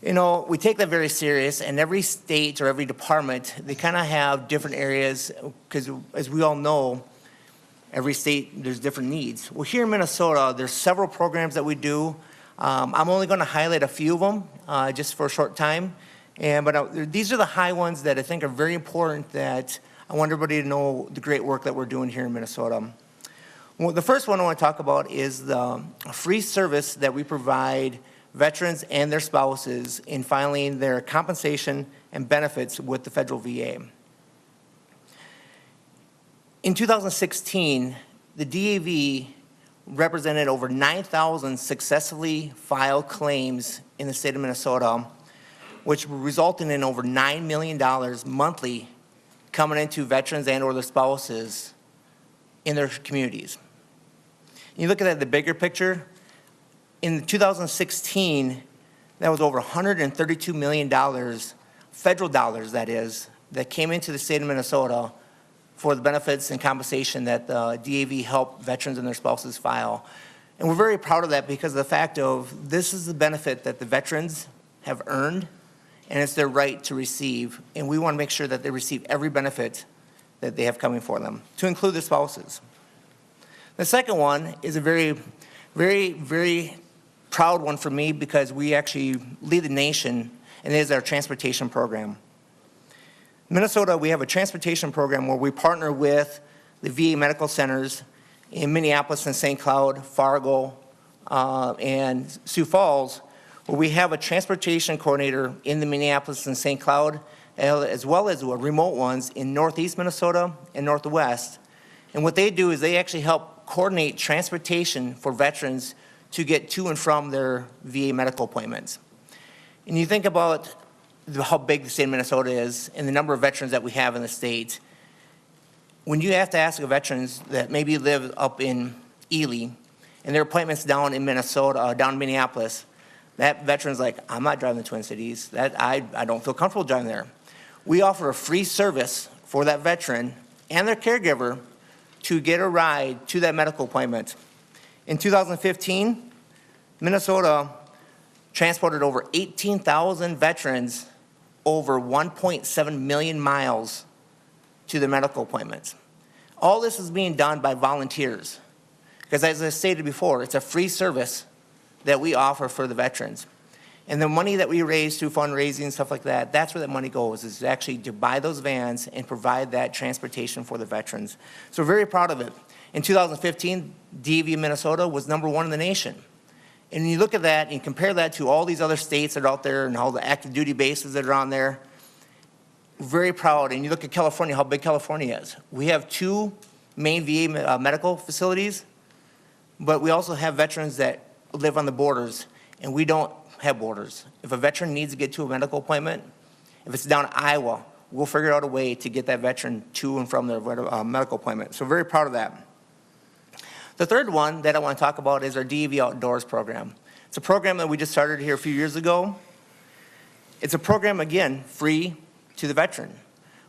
You know, we take that very serious, and every state or every department, they kind of have different areas, because as we all know, every state, there's different needs. Well, here in Minnesota, there's several programs that we do. I'm only going to highlight a few of them just for a short time. But these are the high ones that I think are very important that I want everybody to know the great work that we're doing here in Minnesota. Well, the first one I want to talk about is the free service that we provide veterans and their spouses in filing their compensation and benefits with the federal VA. In 2016, the DAV represented over 9,000 successfully filed claims in the state of Minnesota, which resulted in over $9 million monthly coming into veterans and or their spouses in their communities. You look at the bigger picture, in 2016, that was over $132 million, federal dollars that is, that came into the state of Minnesota for the benefits and compensation that the DAV helped veterans and their spouses file. And we're very proud of that because of the fact of this is the benefit that the veterans have earned, and it's their right to receive. And we want to make sure that they receive every benefit that they have coming for them, to include their spouses. The second one is a very, very, very proud one for me because we actually lead the nation, and it is our transportation program. In Minnesota, we have a transportation program where we partner with the VA medical centers in Minneapolis and St. Cloud, Fargo, and Sioux Falls, where we have a transportation coordinator in the Minneapolis and St. Cloud, as well as remote ones in Northeast Minnesota and Northwest. And what they do is they actually help coordinate transportation for veterans to get to and from their VA medical appointments. And you think about how big the state of Minnesota is and the number of veterans that we have in the state. When you have to ask the veterans that maybe live up in Ely and their appointments down in Minnesota, down in Minneapolis, that veteran's like, I'm not driving the Twin Cities. I don't feel comfortable driving there. We offer a free service for that veteran and their caregiver to get a ride to that medical appointment. In 2015, Minnesota transported over 18,000 veterans over 1.7 million miles to their medical appointments. All this is being done by volunteers, because as I stated before, it's a free service that we offer for the veterans. And the money that we raise through fundraising and stuff like that, that's where that money goes, is actually to buy those vans and provide that transportation for the veterans. So we're very proud of it. In 2015, DAV Minnesota was #1 in the nation. And you look at that and compare that to all these other states that are out there and all the active duty bases that are on there, very proud. And you look at California, how big California is. We have 2 main VA medical facilities, but we also have veterans that live on the borders, and we don't have borders. If a veteran needs to get to a medical appointment, if it's down in Iowa, we'll figure out a way to get that veteran to and from their medical appointment. So very proud of that. The third one that I want to talk about is our DAV Outdoors program. It's a program that we just started here a few years ago. It's a program, again, free to the veteran.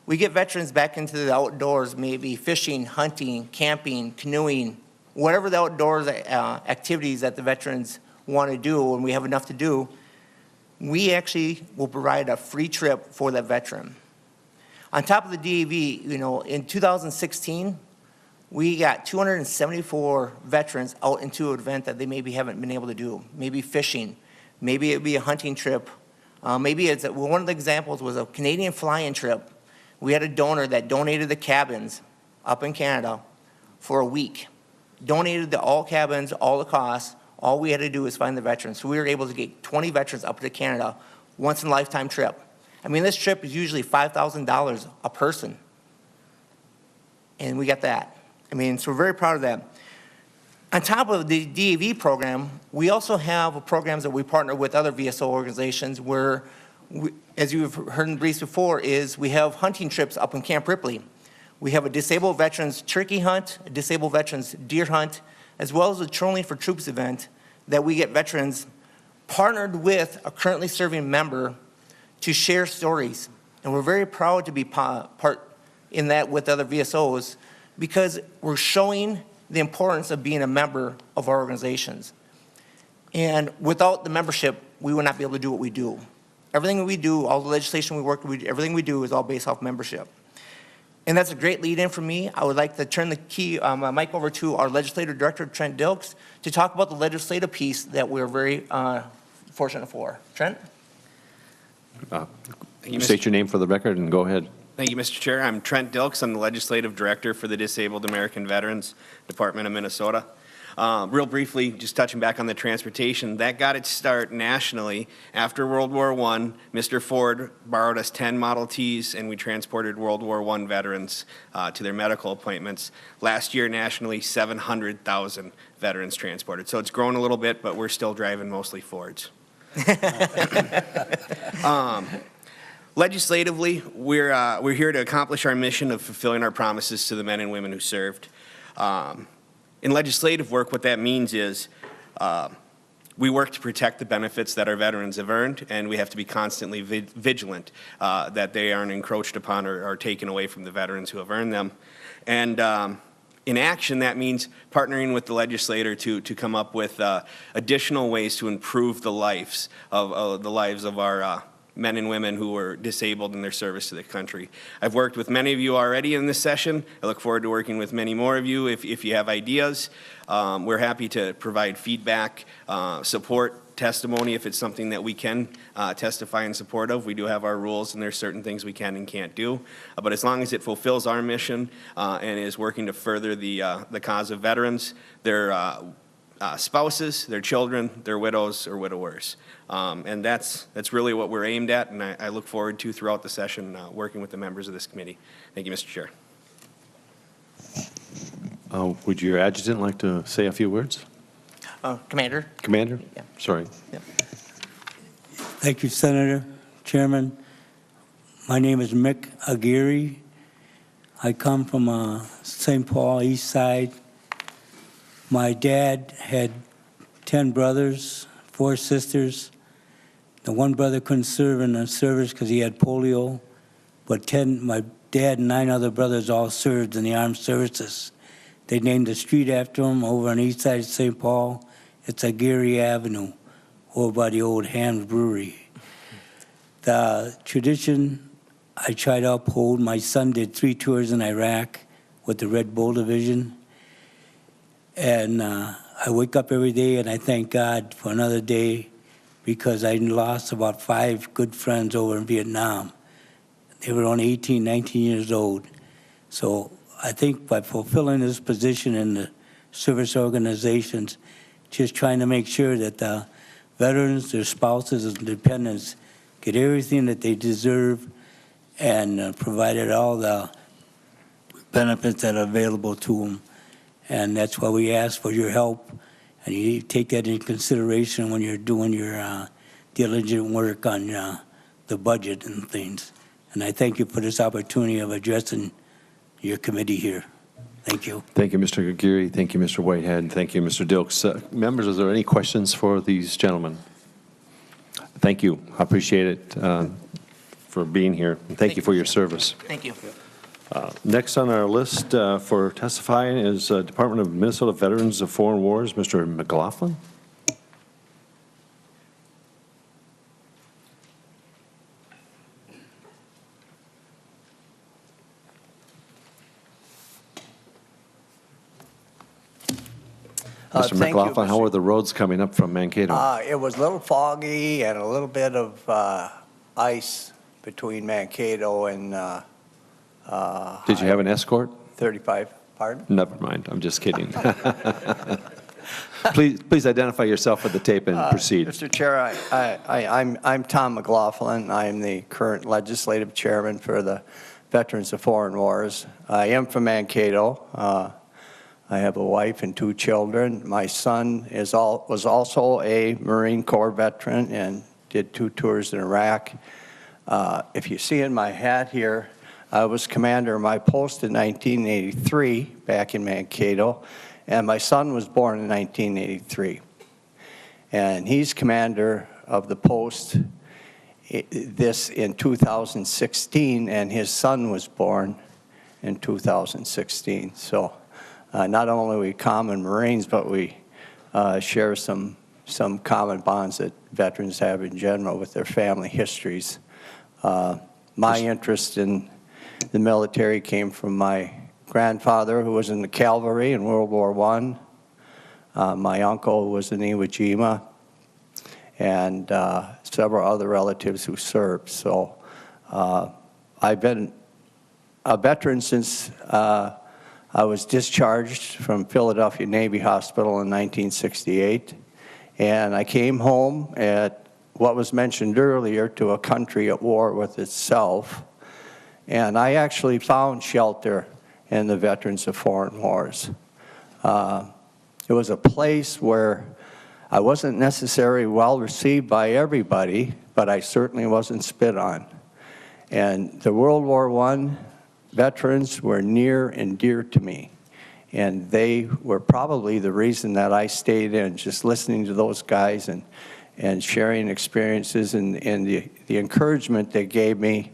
We get veterans back into the outdoors, maybe fishing, hunting, camping, canoeing, whatever the outdoors activities that the veterans want to do, and we have enough to do, we actually will provide a free trip for that veteran. On top of the DAV, in 2016, we got 274 veterans out into an event that they maybe haven't been able to do. Maybe fishing, maybe it'd be a hunting trip. Maybe one of the examples was a Canadian fly-in trip. We had a donor that donated the cabins up in Canada for a week. Donated all cabins, all the costs. All we had to do was find the veterans. So we were able to get 20 veterans up to Canada, once-in-a-lifetime trip. I mean, this trip is usually $5,000 a person. And we got that. I mean, so we're very proud of that. On top of the DAV program, we also have programs that we partner with other VSO organizations where, as you've heard in the briefs before, is we have hunting trips up in Camp Ripley. We have a disabled veterans turkey hunt, a disabled veterans deer hunt, as well as a Trolling for Troops event that we get veterans partnered with a currently serving member to share stories. And we're very proud to be part in that with other VSOs because we're showing the importance of being a member of our organizations. And without the membership, we would not be able to do what we do. Everything we do, all the legislation we work with, everything we do is all based off membership. And that's a great lead-in for me. I would like to turn the mic over to our Legislative Director, Trent Dilks, to talk about the legislative piece that we're very fortunate for. Trent? State your name for the record and go ahead. Thank you, Mr. Chair. I'm Trent Dilks. I'm the Legislative Director for the Disabled American Veterans Department of Minnesota. Real briefly, just touching back on the transportation, that got its start nationally. After World War I, Mr. Ford borrowed us 10 Model Ts, and we transported World War I veterans to their medical appointments. Last year, nationally, 700,000 veterans transported. So it's grown a little bit, but we're still driving mostly Fords. Legislatively, we're here to accomplish our mission of fulfilling our promises to the men and women who served. In legislative work, what that means is we work to protect the benefits that our veterans have earned, and we have to be constantly vigilant that they aren't encroached upon or taken away from the veterans who have earned them. And in action, that means partnering with the legislator to come up with additional ways to improve the lives of our men and women who were disabled in their service to the country. I've worked with many of you already in this session. I look forward to working with many more of you if you have ideas. We're happy to provide feedback, support, testimony if it's something that we can testify in support of. We do have our rules and there's certain things we can and can't do. But as long as it fulfills our mission and is working to further the cause of veterans, their spouses, their children, their widows or widowers. And that's really what we're aimed at, and I look forward to throughout the session working with the members of this committee. Thank you, Mr. Chair. Would your adjutant like to say a few words? Commander? Commander? Yeah. Sorry. Yeah. Thank you, Senator, Chairman. My name is Mick Aguirre. I come from St. Paul, East Side. My dad had 10 brothers, 4 sisters. The one brother couldn't serve in the service because he had polio, but my dad and 9 other brothers all served in the armed services. They named a street after him over on the east side of St. Paul. It's Aguirre Avenue, over by the old Ham's Brewery. The tradition I try to uphold. My son did 3 tours in Iraq with the Red Bull Division. And I wake up every day and I thank God for another day because I lost about 5 good friends over in Vietnam. They were only 18, 19 years old. So I think by fulfilling this position in the service organizations, just trying to make sure that the veterans, their spouses, and dependents get everything that they deserve and provided all the benefits that are available to them. And that's why we ask for your help, and you take that into consideration when you're doing your diligent work on the budget and things. And I thank you for this opportunity of addressing your committee here. Thank you. Thank you, Mr. Aguirre. Thank you, Mr. Whitehead. Thank you, Mr. Dilks. Members, is there any questions for these gentlemen? Thank you. I appreciate it for being here. And thank you for your service. Thank you. Next on our list for testifying is Department of Minnesota Veterans of Foreign Wars, Mr. McLaughlin. Mr. McLaughlin, how are the roads coming up from Mankato? It was a little foggy and a little bit of ice between Mankato and Did you have an escort? 35, pardon? Never mind, I'm just kidding. Please identify yourself for the tape and proceed. Mr. Chair, I'm Tom McLaughlin. I'm the current legislative chairman for the Veterans of Foreign Wars. I am from Mankato. I have a wife and 2 children. My son was also a Marine Corps veteran and did 2 tours in Iraq. If you see in my hat here, I was commander of my post in 1983 back in Mankato, and my son was born in 1983. And he's commander of the post this in 2016, and his son was born in 2016. So not only are we common Marines, but we share some common bonds that veterans have in general with their family histories. My interest in the military came from my grandfather, who was in the cavalry in World War I. My uncle was in Iwo Jima, and several other relatives who served. So I've been a veteran since I was discharged from Philadelphia Navy Hospital in 1968, and I came home at what was mentioned earlier, to a country at war with itself. And I actually found shelter in the Veterans of Foreign Wars. It was a place where I wasn't necessarily well received by everybody, but I certainly wasn't spit on. And the World War I veterans were near and dear to me. And they were probably the reason that I stayed in, just listening to those guys and sharing experiences and the encouragement they gave me,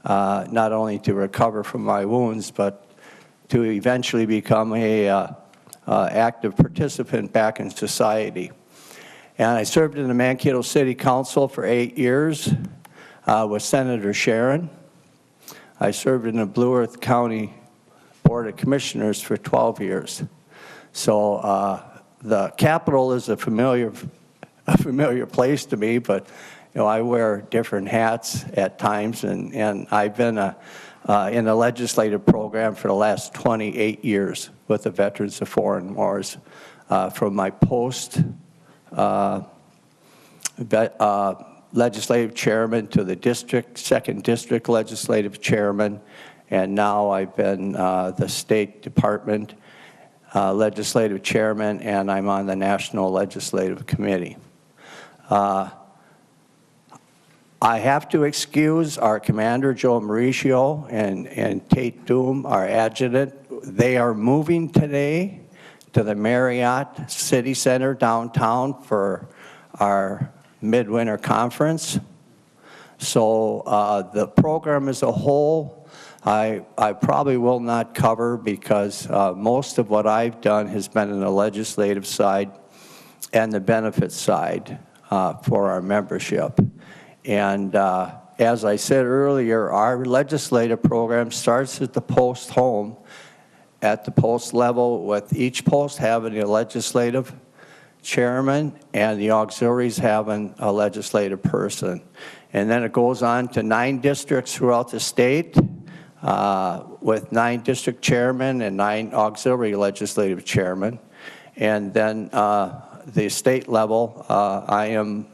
not only to recover from my wounds, but to eventually become a active participant back in society. And I served in the Mankato City Council for 8 years with Senator Sharon. I served in the Blue Earth County Board of Commissioners for 12 years. So the Capitol is a familiar place to me, but I wear different hats at times, and I've been in the legislative program for the last 28 years with the Veterans of Foreign Wars, from my post legislative chairman to the second district legislative chairman, and now I've been the State Department legislative chairman, and I'm on the National Legislative Committee. I have to excuse our commander, Joe Mauricio, and Tate Doom, our adjutant. They are moving today to the Marriott City Center downtown for our midwinter conference. So the program as a whole, I probably will not cover, because most of what I've done has been in the legislative side and the benefits side. for our membership. And as I said earlier, our legislative program starts at the post home, at the post level, with each post having a legislative chairman and the auxiliaries having a legislative person. And then it goes on to 9 districts throughout the state with 9 district chairmen and 9 auxiliary legislative chairmen. And then the state level, I am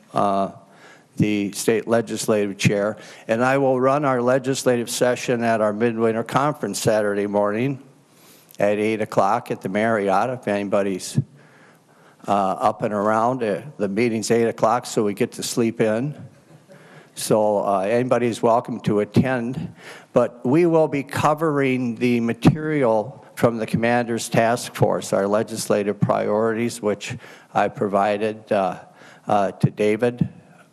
the state legislative chair, and I will run our legislative session at our midwinter conference Saturday morning at 8 o'clock at the Marriott, if anybody's up and around. The meeting's 8 o'clock, so we get to sleep in. So anybody's welcome to attend. But we will be covering the material from the Commander's Task Force, our legislative priorities, which I provided to David.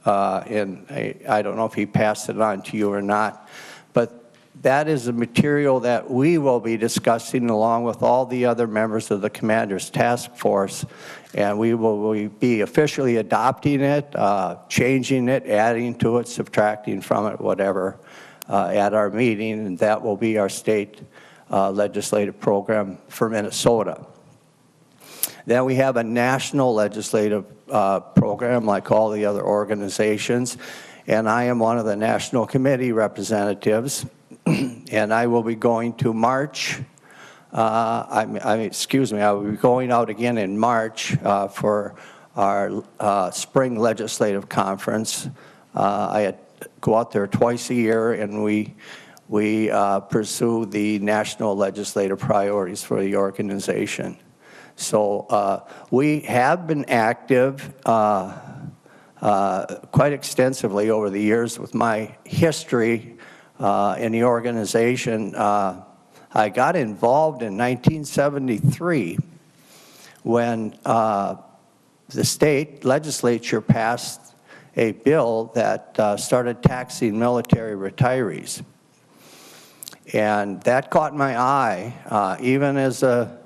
I don't know if he passed it on to you or not, but that is the material that we will be discussing along with all the other members of the Commander's Task Force, and we will be officially adopting it, changing it, adding to it, subtracting from it, whatever, at our meeting, and that will be our state legislative program for Minnesota. Then we have a national legislative program like all the other organizations, and I am one of the national committee representatives, and I will be going to March. I will be going out again in March for our spring legislative conference. I go out there twice a year, and we pursue the national legislative priorities for the organization. So we have been active quite extensively over the years. With my history in the organization, I got involved in 1973 when the state legislature passed a bill that started taxing military retirees. And that caught my eye, even as a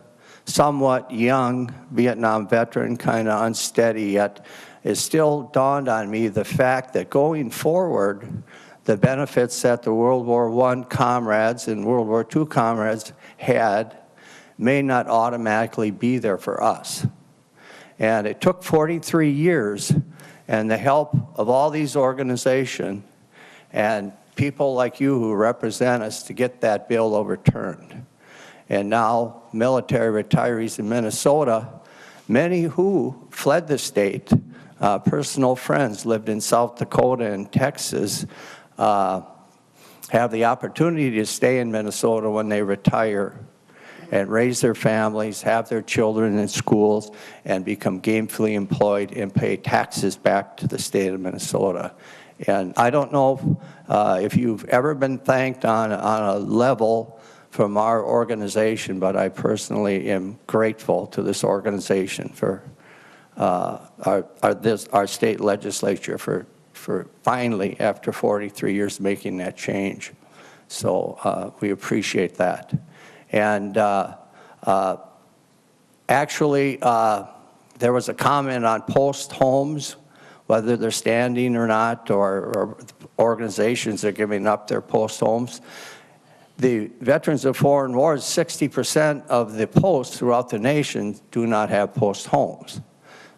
somewhat young Vietnam veteran, kind of unsteady, yet it still dawned on me the fact that going forward, the benefits that the World War I comrades and World War II comrades had may not automatically be there for us. And it took 43 years and the help of all these organizations and people like you who represent us to get that bill overturned. And now military retirees in Minnesota, many who fled the state, personal friends lived in South Dakota and Texas, have the opportunity to stay in Minnesota when they retire and raise their families, have their children in schools, and become gainfully employed and pay taxes back to the state of Minnesota. And I don't know if you've ever been thanked on a level from our organization, but I personally am grateful to this organization for our state legislature for finally, after 43 years, making that change. So we appreciate that. And actually, there was a comment on post homes, whether they're standing or not, or organizations are giving up their post homes. The Veterans of Foreign Wars, 60% of the posts throughout the nation do not have post homes.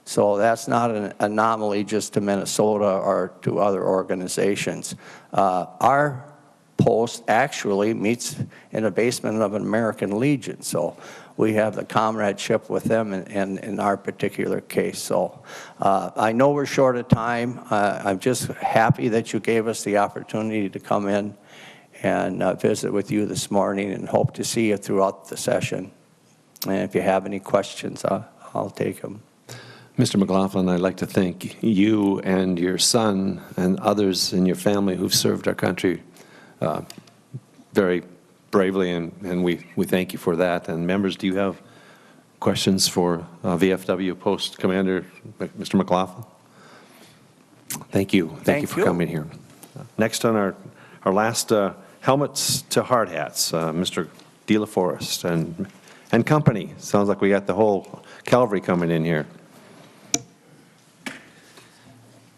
So that's not an anomaly just to Minnesota or to other organizations. Our post actually meets in the basement of an American Legion. So we have the comradeship with them in our particular case. So I know we're short of time. I'm just happy that you gave us the opportunity to come in and visit with you this morning, and hope to see you throughout the session. And if you have any questions, I'll take them. Mr. McLaughlin, I'd like to thank you and your son and others in your family who've served our country very bravely, and we thank you for that. And members, do you have questions for VFW Post Commander Mr. McLaughlin? Thank you. Thank you for coming here. Next on our last helmets to hard hats, Mr. De La Forest and company. Sounds like we got the whole cavalry coming in here.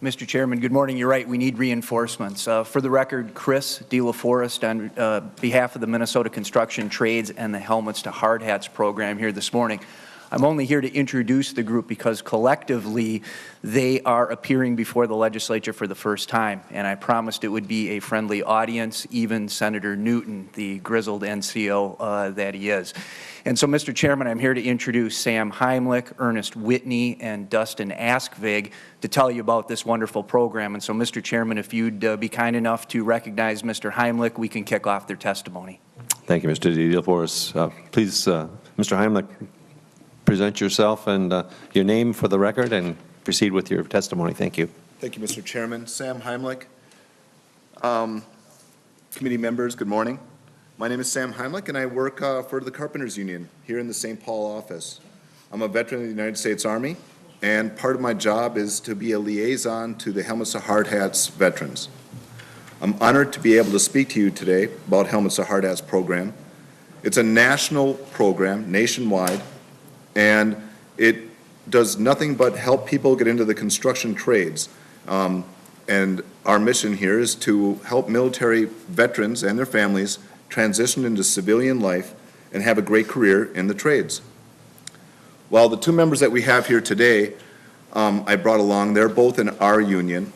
Mr. Chairman, good morning. You're right, we need reinforcements. For the record, Chris De La Forest on behalf of the Minnesota Construction Trades and the Helmets to Hard Hats program here this morning. I'm only here to introduce the group because collectively they are appearing before the legislature for the first time, and I promised it would be a friendly audience, even Senator Newton, the grizzled NCO that he is. And so, Mr. Chairman, I'm here to introduce Sam Heimlich, Ernest Whitney, and Dustin Askvig to tell you about this wonderful program. And so, Mr. Chairman, if you'd be kind enough to recognize Mr. Heimlich, we can kick off their testimony. Thank you, Mr. De La Forest. Please, Mr. Heimlich, present yourself and your name for the record and proceed with your testimony. Thank you. Thank you, Mr. Chairman. Sam Heimlich. Committee members, good morning. My name is Sam Heimlich, and I work for the Carpenters Union here in the St. Paul office. I'm a veteran of the United States Army, and part of my job is to be a liaison to the Helmets to Hard Hats veterans. I'm honored to be able to speak to you today about Helmets to Hard Hats program. It's a national program, nationwide, and it does nothing but help people get into the construction trades. And our mission here is to help military veterans and their families transition into civilian life and have a great career in the trades. While the two members that we have here today, I brought along, they're both in our union.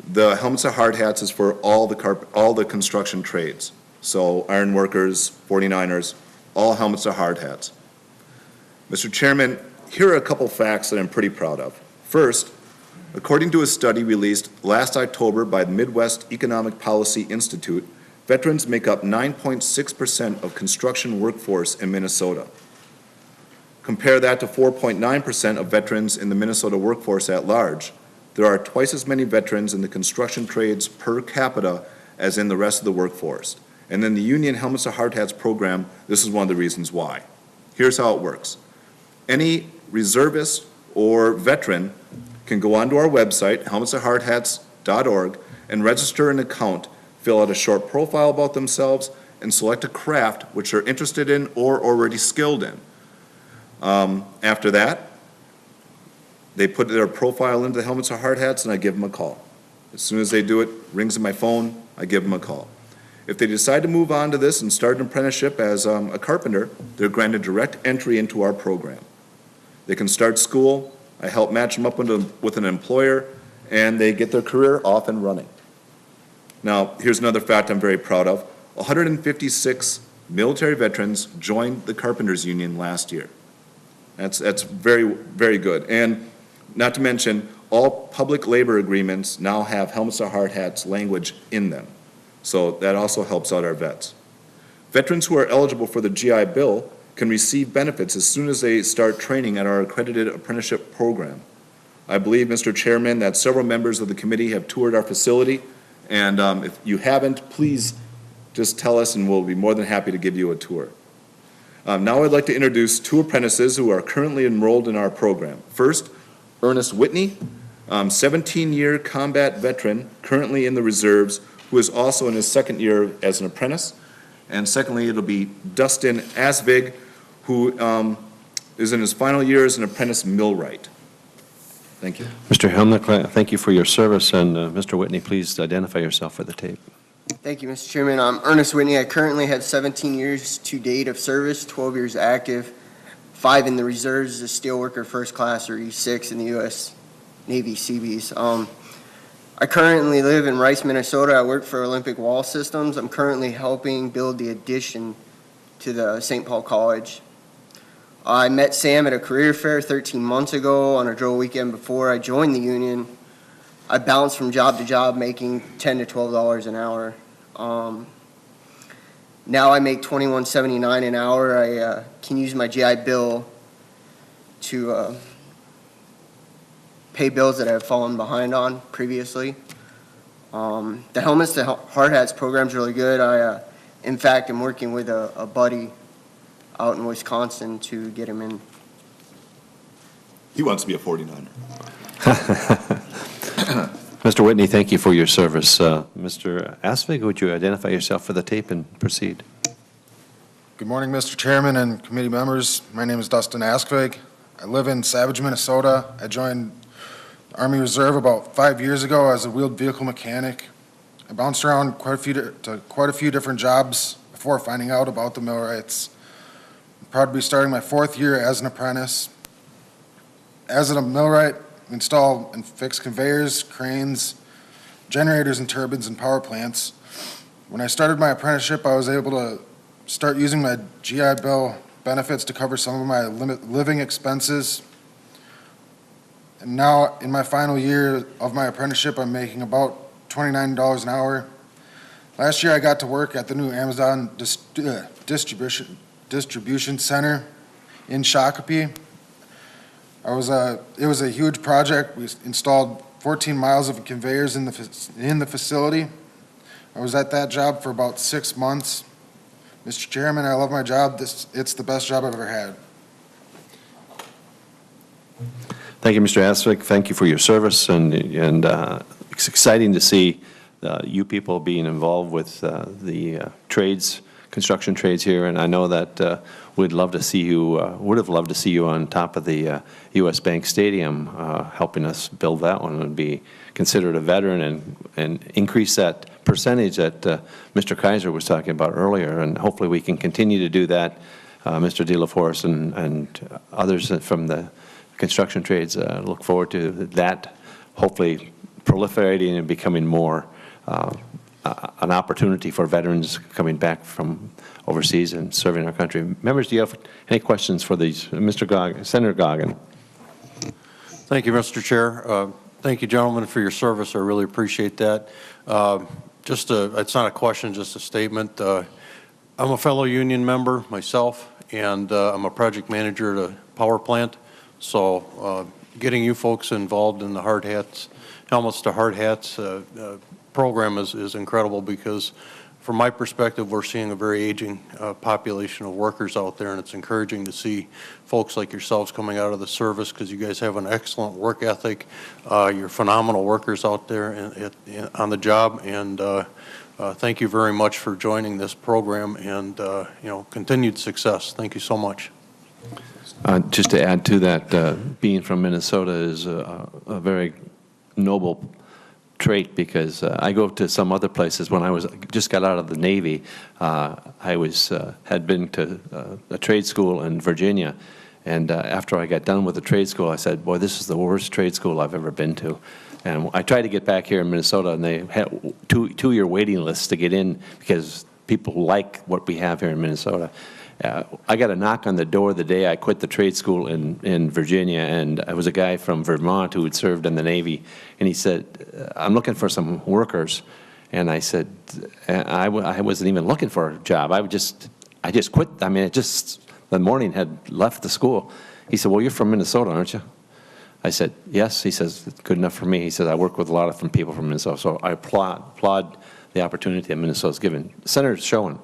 The Helmets to Hard Hats is for all the construction trades. So iron workers, 49ers, all helmets to hard hats. Mr. Chairman, here are a couple facts that I'm pretty proud of. First, according to a study released last October by the Midwest Economic Policy Institute, veterans make up 9.6% of construction workforce in Minnesota. Compare that to 4.9% of veterans in the Minnesota workforce at large. There are twice as many veterans in the construction trades per capita as in the rest of the workforce. And in the Union Helmets to Hard Hats program, this is one of the reasons why. Here's how it works. Any reservist or veteran can go onto our website, helmetstohardhats.org, and register an account, fill out a short profile about themselves, and select a craft which they're interested in or already skilled in. After that, they put their profile into the Helmets to Hard Hats, and I give them a call. As soon as they do it, rings in my phone, I give them a call. If they decide to move on to this and start an apprenticeship as a carpenter, they're granted direct entry into our program. They can start school, I help match them up with an employer, and they get their career off and running. Now, here's another fact I'm very proud of. 156 military veterans joined the Carpenters Union last year. That's very, very good. And not to mention, all public labor agreements now have Helmets to Hard Hats language in them. So that also helps out our vets. Veterans who are eligible for the GI Bill can receive benefits as soon as they start training at our accredited apprenticeship program. I believe, Mr. Chairman, that several members of the committee have toured our facility, and if you haven't, please just tell us and we'll be more than happy to give you a tour. Now I'd like to introduce two apprentices who are currently enrolled in our program. First, Ernest Whitney, 17-year combat veteran, currently in the reserves, who is also in his second year as an apprentice. And secondly, it'll be Dustin Askvig, who is in his final year as an apprentice millwright. Thank you. Mr. Heimlich, thank you for your service, and Mr. Whitney, please identify yourself for the tape. Thank you, Mr. Chairman. I'm Ernest Whitney. I currently have 17 years to date of service, 12 years active, 5 in the reserves as a steelworker first class or E6 in the U.S. Navy Seabees. I currently live in Rice, Minnesota. I work for Olympic Wall Systems. I'm currently helping build the addition to the St. Paul College. I met Sam at a career fair 13 months ago on a drill weekend before I joined the union. I bounced from job to job making $10 to $12 an hour. Now I make $21.79 an hour. I can use my GI Bill to pay bills that I've fallen behind on previously. The Helmets to Hard Hats program is really good. In fact, I'm working with a buddy out in Wisconsin to get him in. He wants to be a 49er. Mr. Whitney, thank you for your service. Mr. Askvig, would you identify yourself for the tape and proceed? Good morning, Mr. Chairman and committee members. My name is Dustin Askvig. I live in Savage, Minnesota. I joined Army Reserve about 5 years ago as a wheeled vehicle mechanic. I bounced around quite a few different jobs before finding out about the millwrights. I'm proud to be starting my 4th year as an apprentice. As a millwright, we install and fix conveyors, cranes, generators and turbines in power plants. When I started my apprenticeship, I was able to start using my GI Bill benefits to cover some of my living expenses. And now, in my final year of my apprenticeship, I'm making about $29 an hour. Last year, I got to work at the new Amazon distribution center in Shakopee. It was a huge project. We installed 14 miles of conveyors in the facility. I was at that job for about 6 months. Mr. Chairman, I love my job. It's the best job I've ever had. Thank you, Mr. Asvik. Thank you for your service, and it's exciting to see you people being involved with the trades, construction trades here, and I know that we'd love to see you, would have loved to see you on top of the U.S. Bank Stadium, helping us build that one and be considered a veteran and increase that percentage that Mr. Kaiser was talking about earlier, and hopefully we can continue to do that. Mr. De La Forest and others from the construction trades look forward to that hopefully proliferating and becoming more an opportunity for veterans coming back from overseas and serving our country. Members, do you have any questions for these? Senator Goggin. Thank you, Mr. Chair. Thank you, gentlemen, for your service. I really appreciate that. It's not a question, just a statement. I'm a fellow union member myself, and I'm a project manager at a power plant. So getting you folks involved in the hard hats, helmets to hard hats program is incredible, because from my perspective, we're seeing a very aging population of workers out there, and it's encouraging to see folks like yourselves coming out of the service, because you guys have an excellent work ethic. You're phenomenal workers out there on the job, and thank you very much for joining this program, and continued success. Thank you so much. Just to add to that, being from Minnesota is a very noble trait, because I go to some other places. When I just got out of the Navy, I had been to a trade school in Virginia, and after I got done with the trade school, I said, boy, this is the worst trade school I've ever been to. And I tried to get back here in Minnesota, and they had two-year waiting lists to get in, because people like what we have here in Minnesota. I got a knock on the door the day I quit the trade school in Virginia, and it was a guy from Vermont who had served in the Navy, and he said, I'm looking for some workers. And I said, I wasn't even looking for a job. I just quit. I mean, the morning had left the school. He said, well, you're from Minnesota, aren't you? I said, yes. He says, good enough for me. He said, I work with a lot of people from Minnesota, so I applaud the opportunity that Minnesota's given. Senator Schoen.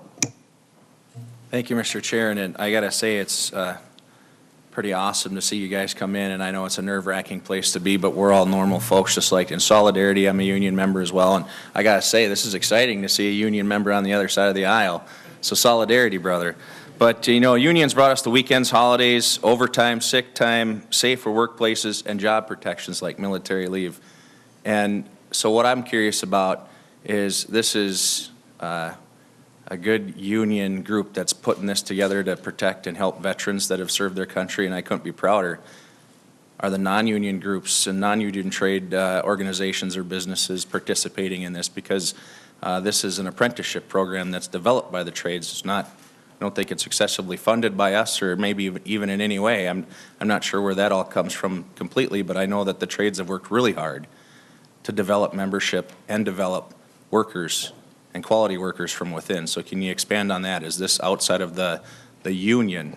Thank you, Mr. Chair, and I got to say it's pretty awesome to see you guys come in, and I know it's a nerve-wracking place to be, but we're all normal folks, just like in solidarity. I'm a union member as well, and I got to say this is exciting to see a union member on the other side of the aisle. So solidarity, brother. But, unions brought us the weekends, holidays, overtime, sick time, safer workplaces, and job protections like military leave. And so what I'm curious about is this is a good union group that's putting this together to protect and help veterans that have served their country, and I couldn't be prouder. Are the non-union groups and non-union trade organizations or businesses participating in this? Because this is an apprenticeship program that's developed by the trades. It's not, I don't think it's excessively funded by us, or maybe even in any way. I'm not sure where that all comes from completely, but I know that the trades have worked really hard to develop membership and develop workers and quality workers from within. So can you expand on that? Is this outside of the union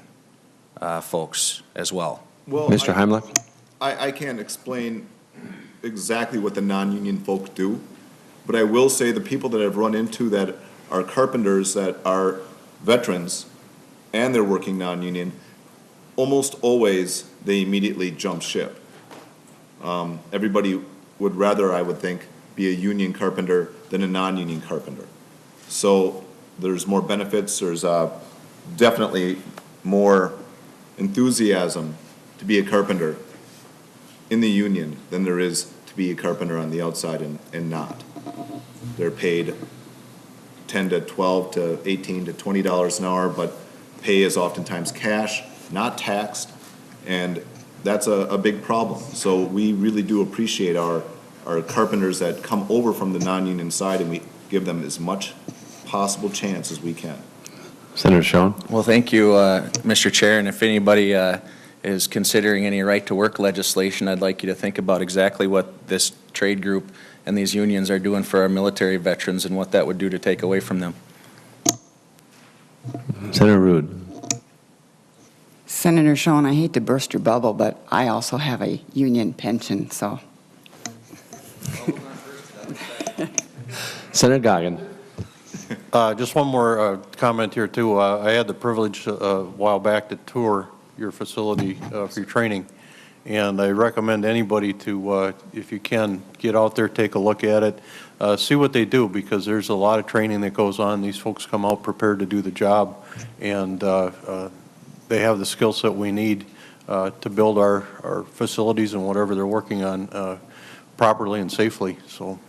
folks as well? Well, Mr. Heimlich? I can't explain exactly what the non-union folks do, but I will say the people that I've run into that are carpenters that are veterans and they're working non-union, almost always they immediately jump ship. Everybody would rather, I would think, be a union carpenter than a non-union carpenter. So there's more benefits, there's definitely more enthusiasm to be a carpenter in the union than there is to be a carpenter on the outside and not. They're paid $10 to $12 to $18 to $20 an hour, but pay is oftentimes cash, not taxed, and that's a big problem. So we really do appreciate our carpenters that come over from the non-union side, and we give them as much possible chance as we can. Senator Schoen. Well, thank you, Mr. Chair, and if anybody is considering any right-to-work legislation, I'd like you to think about exactly what this trade group and these unions are doing for our military veterans and what that would do to take away from them. Senator Rude. Senator Schoen, I hate to burst your bubble, but I also have a union pension, so. Senator Goggin. Just one more comment here, too. I had the privilege a while back to tour your facility for your training, and I recommend anybody to, if you can, get out there, take a look at it, see what they do, because there's a lot of training that goes on. These folks come out prepared to do the job, and they have the skill set we need to build our facilities and whatever they're working on properly and safely. So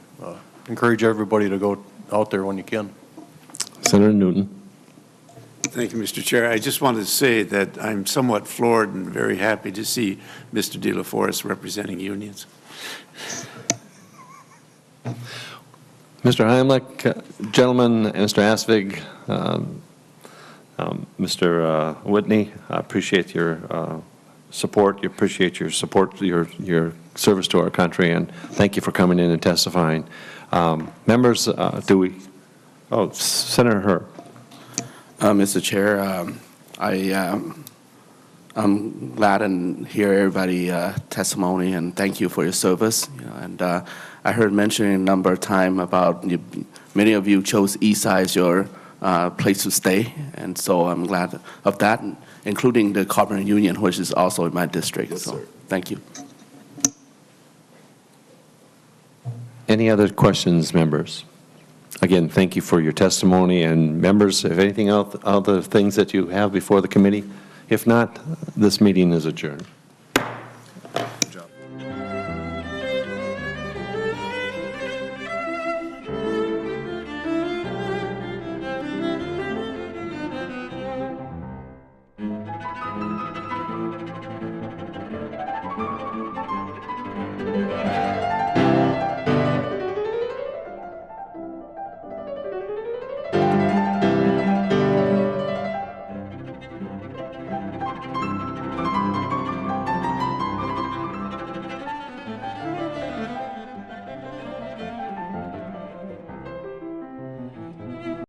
encourage everybody to go out there when you can. Senator Newton. Thank you, Mr. Chair. I just wanted to say that I'm somewhat floored and very happy to see Mr. De La Forest representing unions. Mr. Heimlich, gentlemen, Mr. Asvig, Mr. Whitney, I appreciate your support. You appreciate your support, your service to our country, and thank you for coming in and testifying. Members, oh, Senator Herb. Mr. Chair, I'm glad to hear everybody testimony, and thank you for your service. And I heard mentioning a number of times about many of you chose East Side as your place to stay, and so I'm glad of that, including the Carpenter Union, which is also in my district. Yes, so sir. thank you. Any other questions, members? Again, thank you for your testimony. And members, if anything else, other things that you have before the committee? If not, this meeting is adjourned. Good job. Thank you.